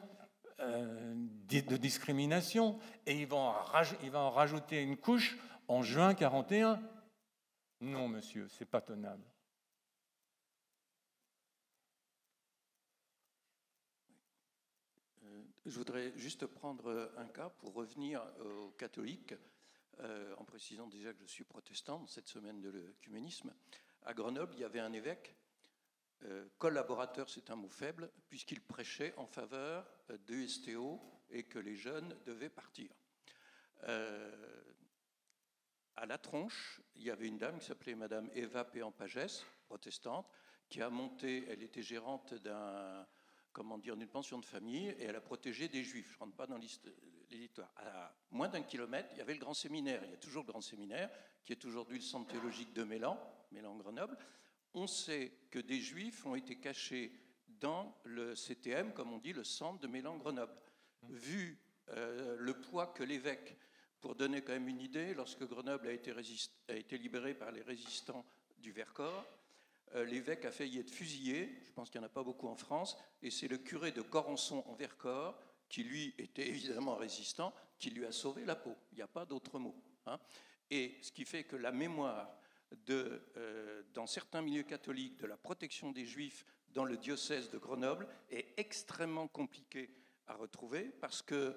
de discrimination et il va en rajouter une couche en juin 41. Non, monsieur, c'est pas tenable. Je voudrais juste prendre un cas pour revenir aux catholiques, en précisant déjà que je suis protestant cette semaine de l'œcuménisme. À Grenoble, il y avait un évêque, collaborateur, c'est un mot faible, puisqu'il prêchait en faveur de STO et que les jeunes devaient partir. À La Tronche, il y avait une dame qui s'appelait Madame Eva Péan-Pagès, protestante, qui a monté, elle était gérante d'une pension de famille, et elle a protégé des Juifs. Je ne rentre pas dans l'histoire. À moins d'1 kilomètre, il y avait le grand séminaire. Il y a toujours le grand séminaire, qui est aujourd'hui le centre théologique de Mélan-Grenoble. On sait que des Juifs ont été cachés dans le CTM, comme on dit, le centre de Mélan-Grenoble. Vu le poids que l'évêque, pour donner quand même une idée, lorsque Grenoble a été libéré par les résistants du Vercors, l'évêque a failli être fusillé, je pense qu'il n'y en a pas beaucoup en France, et c'est le curé de Corançon en Vercors, qui lui était évidemment résistant, qui lui a sauvé la peau. Il n'y a pas d'autre mot. Et ce qui fait que la mémoire dans certains milieux catholiques de la protection des Juifs dans le diocèse de Grenoble est extrêmement compliquée à retrouver, parce que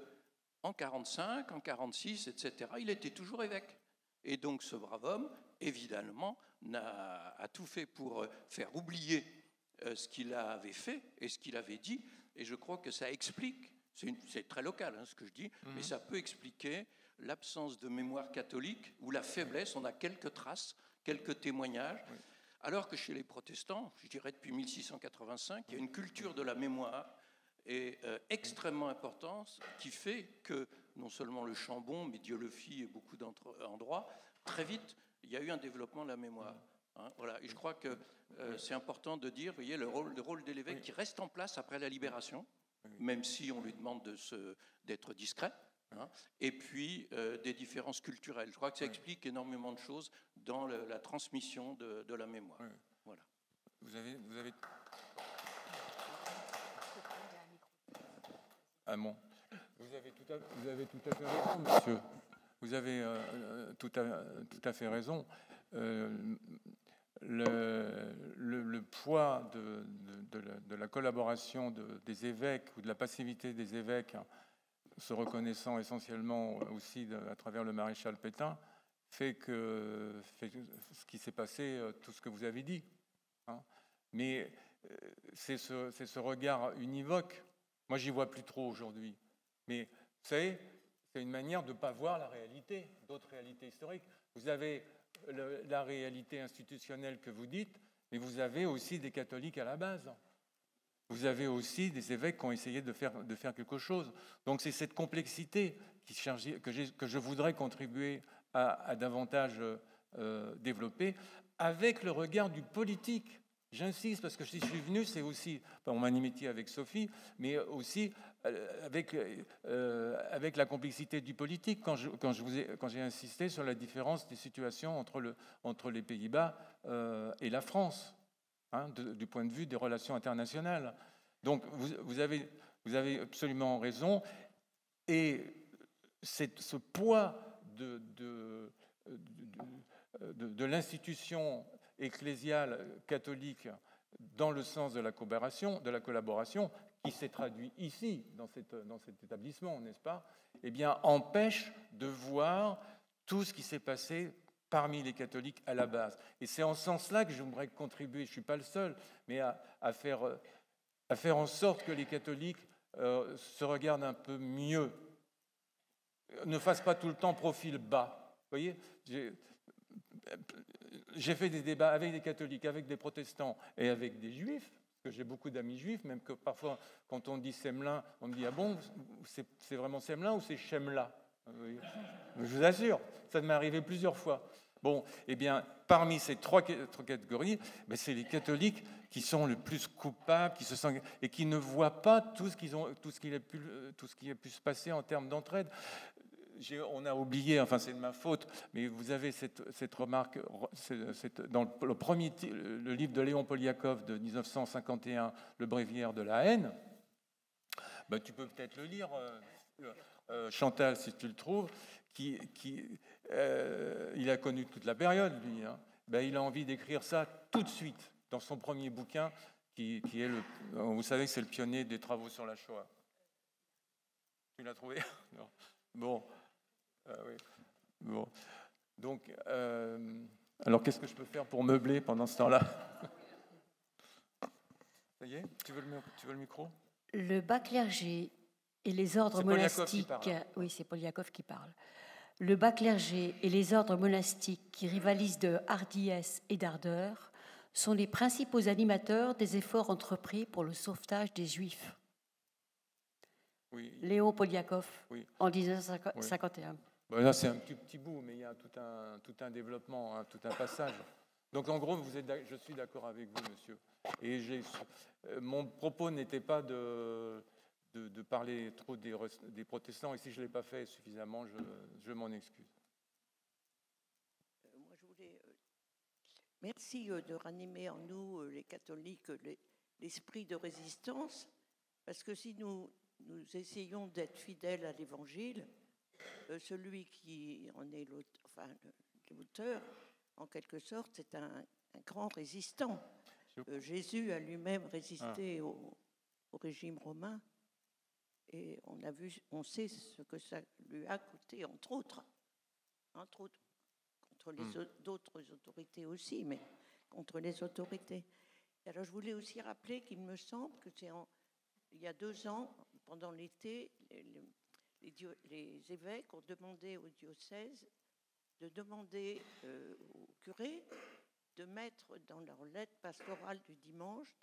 en 1945, en 1946, etc., il était toujours évêque. Et donc ce brave homme, évidemment, a tout fait pour faire oublier ce qu'il avait fait et ce qu'il avait dit. Et je crois que ça explique, c'est très local ce que je dis, mais ça peut expliquer l'absence de mémoire catholique ou la faiblesse. On a quelques traces, quelques témoignages. Oui. Alors que chez les protestants, je dirais depuis 1685, il y a une culture de la mémoire est extrêmement importante, qui fait que non seulement le Chambon, mais Dieu le fit et beaucoup d'endroits, très vite, il y a eu un développement de la mémoire. Voilà. Et je crois que c'est important de dire, vous voyez, le rôle de l'évêque qui reste en place après la libération, même si on lui demande d'être discret, et puis des différences culturelles. Je crois que ça explique énormément de choses dans la transmission de la mémoire. Voilà. Vous avez... Ah bon. Vous avez tout à fait raison, monsieur. Vous avez tout à fait raison. Le poids de la collaboration des évêques ou de la passivité des évêques, se reconnaissant essentiellement aussi à travers le maréchal Pétain, fait ce qui s'est passé, tout ce que vous avez dit. Mais c'est ce regard univoque. Moi, j'y vois plus trop aujourd'hui. Mais vous savez, c'est une manière de ne pas voir la réalité, d'autres réalités historiques. Vous avez la réalité institutionnelle que vous dites, mais vous avez aussi des catholiques à la base. Vous avez aussi des évêques qui ont essayé de faire quelque chose. Donc c'est cette complexité que je voudrais contribuer à davantage développer, avec le regard du politique. J'insiste, parce que si je suis venu, c'est aussi mon amitié avec Sophie, mais aussi avec la complexité du politique, quand j'ai insisté sur la différence des situations entre les Pays-Bas et la France, hein, du point de vue des relations internationales. Donc vous avez absolument raison, et ce poids de l'institution ecclésiale catholique dans le sens de la collaboration qui s'est traduit ici, dans cet établissement, n'est-ce pas, eh bien, empêche de voir tout ce qui s'est passé parmi les catholiques à la base. Et c'est en ce sens-là que j'aimerais contribuer, je ne suis pas le seul, mais à faire en sorte que les catholiques se regardent un peu mieux, ne fassent pas tout le temps profil bas. Vous voyez, j'ai fait des débats avec des catholiques, avec des protestants et avec des juifs, parce que j'ai beaucoup d'amis juifs, même que parfois, quand on dit Semelin, on me dit « Ah bon, c'est vraiment Semelin ou c'est Chemla ?» Je vous assure, ça m'est arrivé plusieurs fois. Bon, eh bien, parmi ces trois catégories, ben, c'est les catholiques qui sont le plus coupables, et qui ne voient pas tout ce qui a pu se passer en termes d'entraide. On a oublié, enfin c'est de ma faute, mais vous avez cette remarque dans le livre de Léon Poliakov de 1951, Le bréviaire de la haine. Ben, tu peux peut-être le lire, Chantal, si tu le trouves. Il a connu toute la période, lui. Hein. Ben, il a envie d'écrire ça tout de suite dans son premier bouquin, qui est vous savez, c'est le pionnier des travaux sur la Shoah. Tu l'as trouvé? Non. Bon. Oui. Bon. Donc, alors qu'est-ce que je peux faire pour meubler pendant ce temps-là? Ça y est, tu veux le micro? Le bas clergé et les ordres monastiques. Oui, c'est Poliakov qui parle. Le bas clergé et les ordres monastiques qui rivalisent de hardiesse et d'ardeur sont les principaux animateurs des efforts entrepris pour le sauvetage des Juifs. Oui. Léon Poliakov, oui. En 1951. Oui. Bon, là, c'est un petit bout, mais il y a tout un développement, hein, tout un passage. Donc, en gros, je suis d'accord avec vous, monsieur. Et mon propos n'était pas de parler trop des protestants, et si je ne l'ai pas fait suffisamment, je m'en excuse. Moi, je voulais... merci de ranimer en nous, les catholiques, l'esprit de résistance, parce que si nous essayons d'être fidèles à l'Évangile, celui qui en est l'auteur, en quelque sorte, c'est un grand résistant. Jésus a lui-même résisté au régime romain, et on sait ce que ça lui a coûté, entre autres, contre d'autres autorités aussi, mais contre les autorités. Et alors je voulais aussi rappeler qu'il me semble que il y a 2 ans, pendant l'été, les évêques ont demandé au diocèse de demander au curé de mettre dans leur lettre pastorale du dimanche,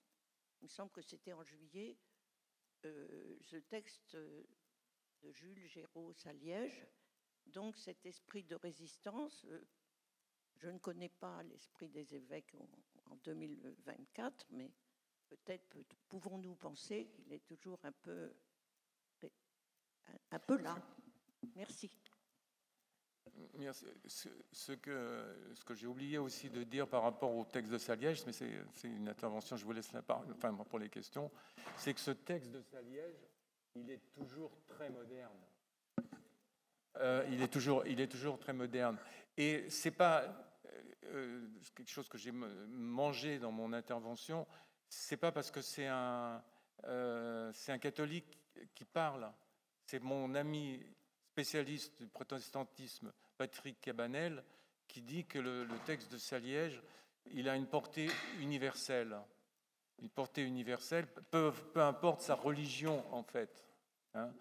il me semble que c'était en juillet, ce texte de Jules Géraud à Liège. Donc cet esprit de résistance, je ne connais pas l'esprit des évêques en 2024, mais peut-être pouvons-nous penser qu'il est toujours un peu là. Merci. Merci. Ce que j'ai oublié aussi de dire par rapport au texte de Saliège, mais c'est une intervention, je vous laisse la parole, enfin pour les questions, c'est que ce texte de Saliège, il est toujours très moderne. Il est toujours très moderne. Et c'est pas quelque chose que j'ai mangé dans mon intervention. C'est pas parce que c'est un catholique qui parle. C'est mon ami spécialiste du protestantisme, Patrick Cabanel, qui dit que le texte de Saliège, il a une portée universelle. une portée universelle, peu importe sa religion en fait, hein,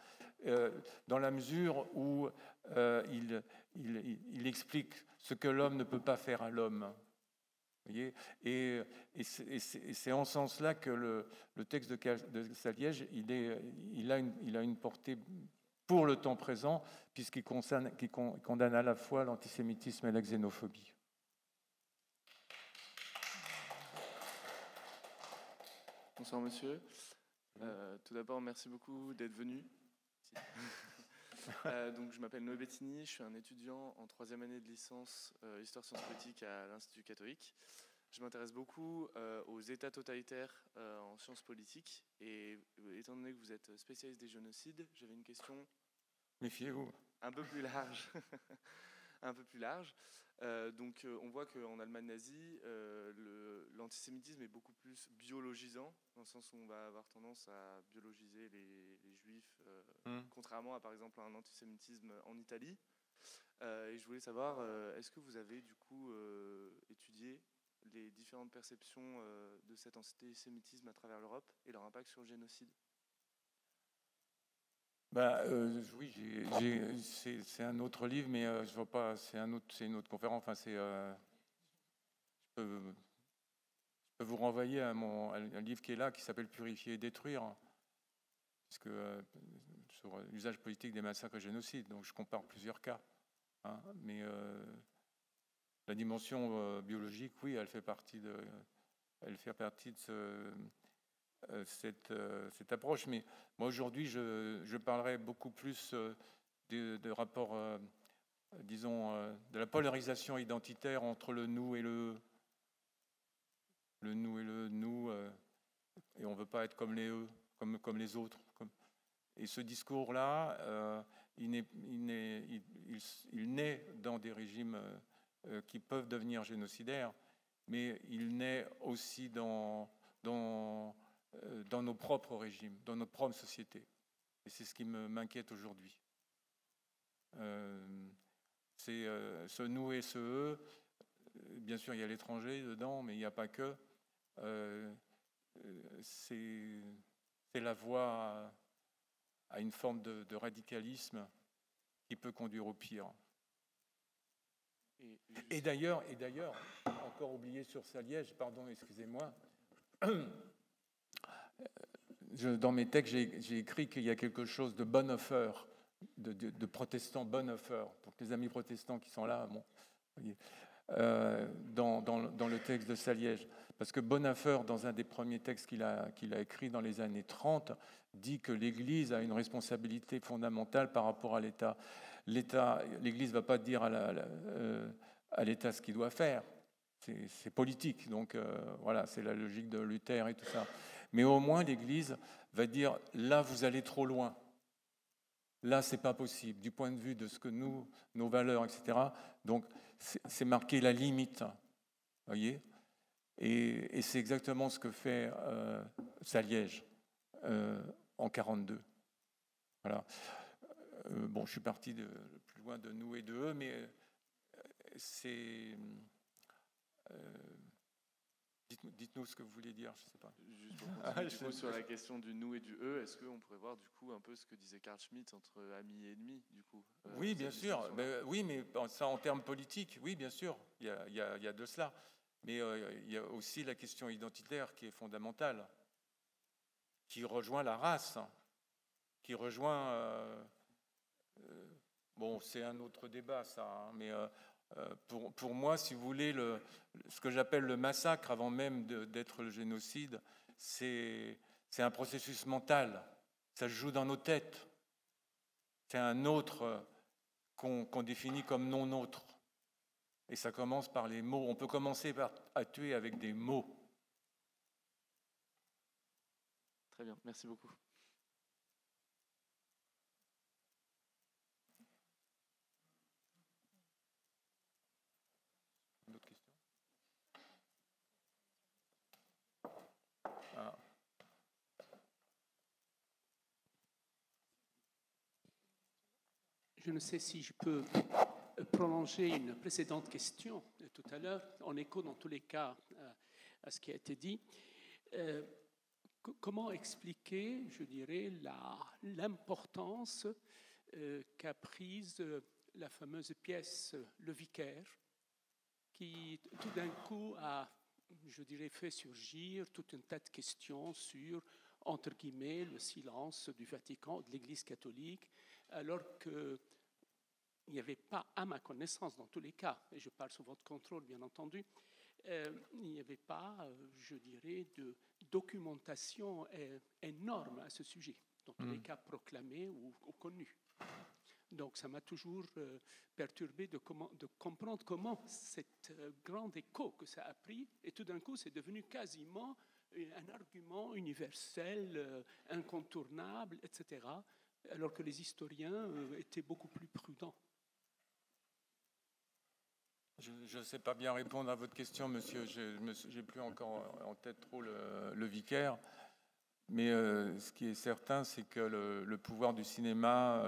dans la mesure où il explique ce que l'homme ne peut pas faire à l'homme. Voyez, et c'est en ce sens-là que le texte de Saliège, il a une portée pour le temps présent, puisqu'il condamne à la fois l'antisémitisme et la xénophobie. Bonsoir monsieur. Tout d'abord, merci beaucoup d'être venu. Donc, je m'appelle Noé Bettini, je suis un étudiant en 3e année de licence Histoire Sciences Politiques à l'Institut catholique. Je m'intéresse beaucoup aux États totalitaires en sciences politiques et étant donné que vous êtes spécialiste des génocides, j'avais une question. Méfiez-vous. Un peu plus large. Un peu plus large. Donc, on voit qu'en Allemagne nazie, l'antisémitisme est beaucoup plus biologisant, dans le sens où on va avoir tendance à biologiser les juifs, contrairement à, par exemple, un antisémitisme en Italie. Et je voulais savoir, est-ce que vous avez du coup étudié les différentes perceptions de cet antisémitisme à travers l'Europe et leur impact sur le génocide? Oui, c'est un autre livre, mais je vois pas. C'est une autre conférence. Enfin, je peux vous renvoyer à un livre qui est là, qui s'appelle Purifier et détruire, parce que sur l'usage politique des massacres et génocides. Donc, je compare plusieurs cas, hein, mais la dimension biologique, oui, elle fait partie de cette approche. Mais moi, aujourd'hui, je parlerai beaucoup plus de rapport, disons, de la polarisation identitaire entre le nous et le nous et le nous, et on ne veut pas être comme les eux, comme les autres. Et ce discours-là, il naît dans des régimes qui peuvent devenir génocidaires, mais il naît aussi dans nos propres régimes, dans nos propres sociétés. Et c'est ce qui m'inquiète aujourd'hui. C'est ce nous et ce eux. Bien sûr, il y a l'étranger dedans, mais il n'y a pas que. C'est la voie à une forme de radicalisme qui peut conduire au pire. Et d'ailleurs, encore oublié sur Saliège, pardon, excusez-moi, dans mes textes, j'ai écrit qu'il y a quelque chose de Bonhoeffer, de protestants Bonhoeffer, pour les amis protestants qui sont là, bon, voyez, dans le texte de Saliège. Parce que Bonhoeffer, dans un des premiers textes qu'il a écrit dans les années 30, dit que l'Église a une responsabilité fondamentale par rapport à l'État. L'Église ne va pas dire à l'État ce qu'il doit faire. C'est politique, donc voilà, c'est la logique de Luther et tout ça. Mais au moins, l'Église va dire, là, vous allez trop loin. Là, c'est pas possible, du point de vue de ce que nos valeurs, etc. Donc, c'est marquer la limite, voyez. Et c'est exactement ce que fait Saliège en 42. Voilà. Bon, je suis parti plus loin de nous et de eux, mais c'est... dites-nous ce que vous voulez dire, je ne sais pas. Juste pour continuer, du coup, sur la question du nous et du eux, est-ce qu'on pourrait voir du coup un peu ce que disait Carl Schmitt entre amis et ennemis, du coup Oui, bien sûr. Oui, mais ça en termes politiques, oui, bien sûr, il y a de cela. Mais il y a aussi la question identitaire qui est fondamentale, qui rejoint la race, qui rejoint... bon, c'est un autre débat, ça, hein, mais... pour moi, si vous voulez, ce que j'appelle le massacre, avant même d'être le génocide, c'est un processus mental. Ça se joue dans nos têtes. C'est un autre qu'on définit comme non autre. Et ça commence par les mots. On peut commencer à tuer avec des mots. Très bien, merci beaucoup. D'autres questions? Je ne sais si je peux prolonger une précédente question de tout à l'heure, en écho dans tous les cas à ce qui a été dit. Comment expliquer, je dirais, l'importance qu'a prise la fameuse pièce Le Vicaire, qui tout d'un coup a, je dirais, fait surgir tout un tas de questions sur, entre guillemets, le silence du Vatican, de l'Église catholique, alors qu'il n'y avait pas, à ma connaissance, dans tous les cas, et je parle sous votre contrôle, bien entendu, il n'y avait pas, je dirais, de documentation énorme à ce sujet, dans tous les cas proclamée ou connue. Donc ça m'a toujours perturbé de comprendre comment cet grand écho que ça a pris, et tout d'un coup c'est devenu quasiment un argument universel, incontournable, etc., alors que les historiens étaient beaucoup plus prudents. Je ne sais pas bien répondre à votre question, monsieur. Je n'ai plus encore en tête trop le Vicaire. Mais ce qui est certain, c'est que le pouvoir du cinéma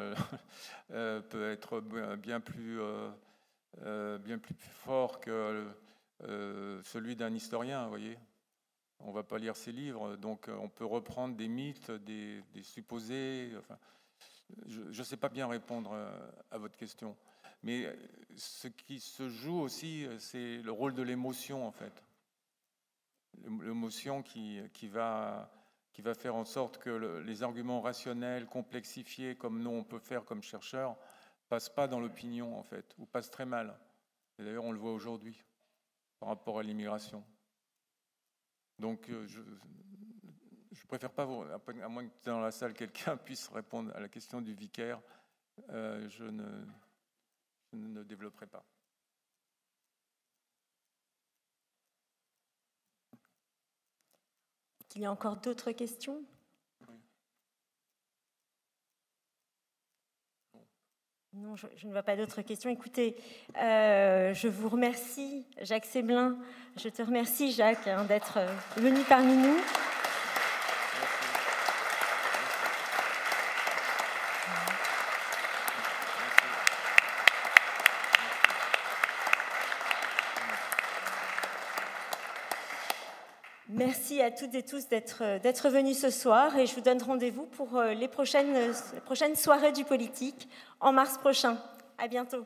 peut être bien plus fort que celui d'un historien, vous voyez. On ne va pas lire ses livres, donc on peut reprendre des mythes, des supposés. Enfin, je ne sais pas bien répondre à votre question. Mais ce qui se joue aussi, c'est le rôle de l'émotion, en fait. L'émotion qui va faire en sorte que les arguments rationnels, complexifiés, comme nous on peut faire comme chercheurs, passent pas dans l'opinion, en fait, ou passent très mal. Et d'ailleurs, on le voit aujourd'hui, par rapport à l'immigration. Donc, je préfère pas, à moins que dans la salle, quelqu'un puisse répondre à la question du vicaire, je ne développerai pas. Il y a encore d'autres questions ? Non, je ne vois pas d'autres questions. Écoutez, je vous remercie, Jacques Séblin. Je te remercie, Jacques, d'être venu parmi nous. Merci à toutes et tous d'être venus ce soir et je vous donne rendez-vous pour les prochaines soirées du politique en mars prochain. À bientôt.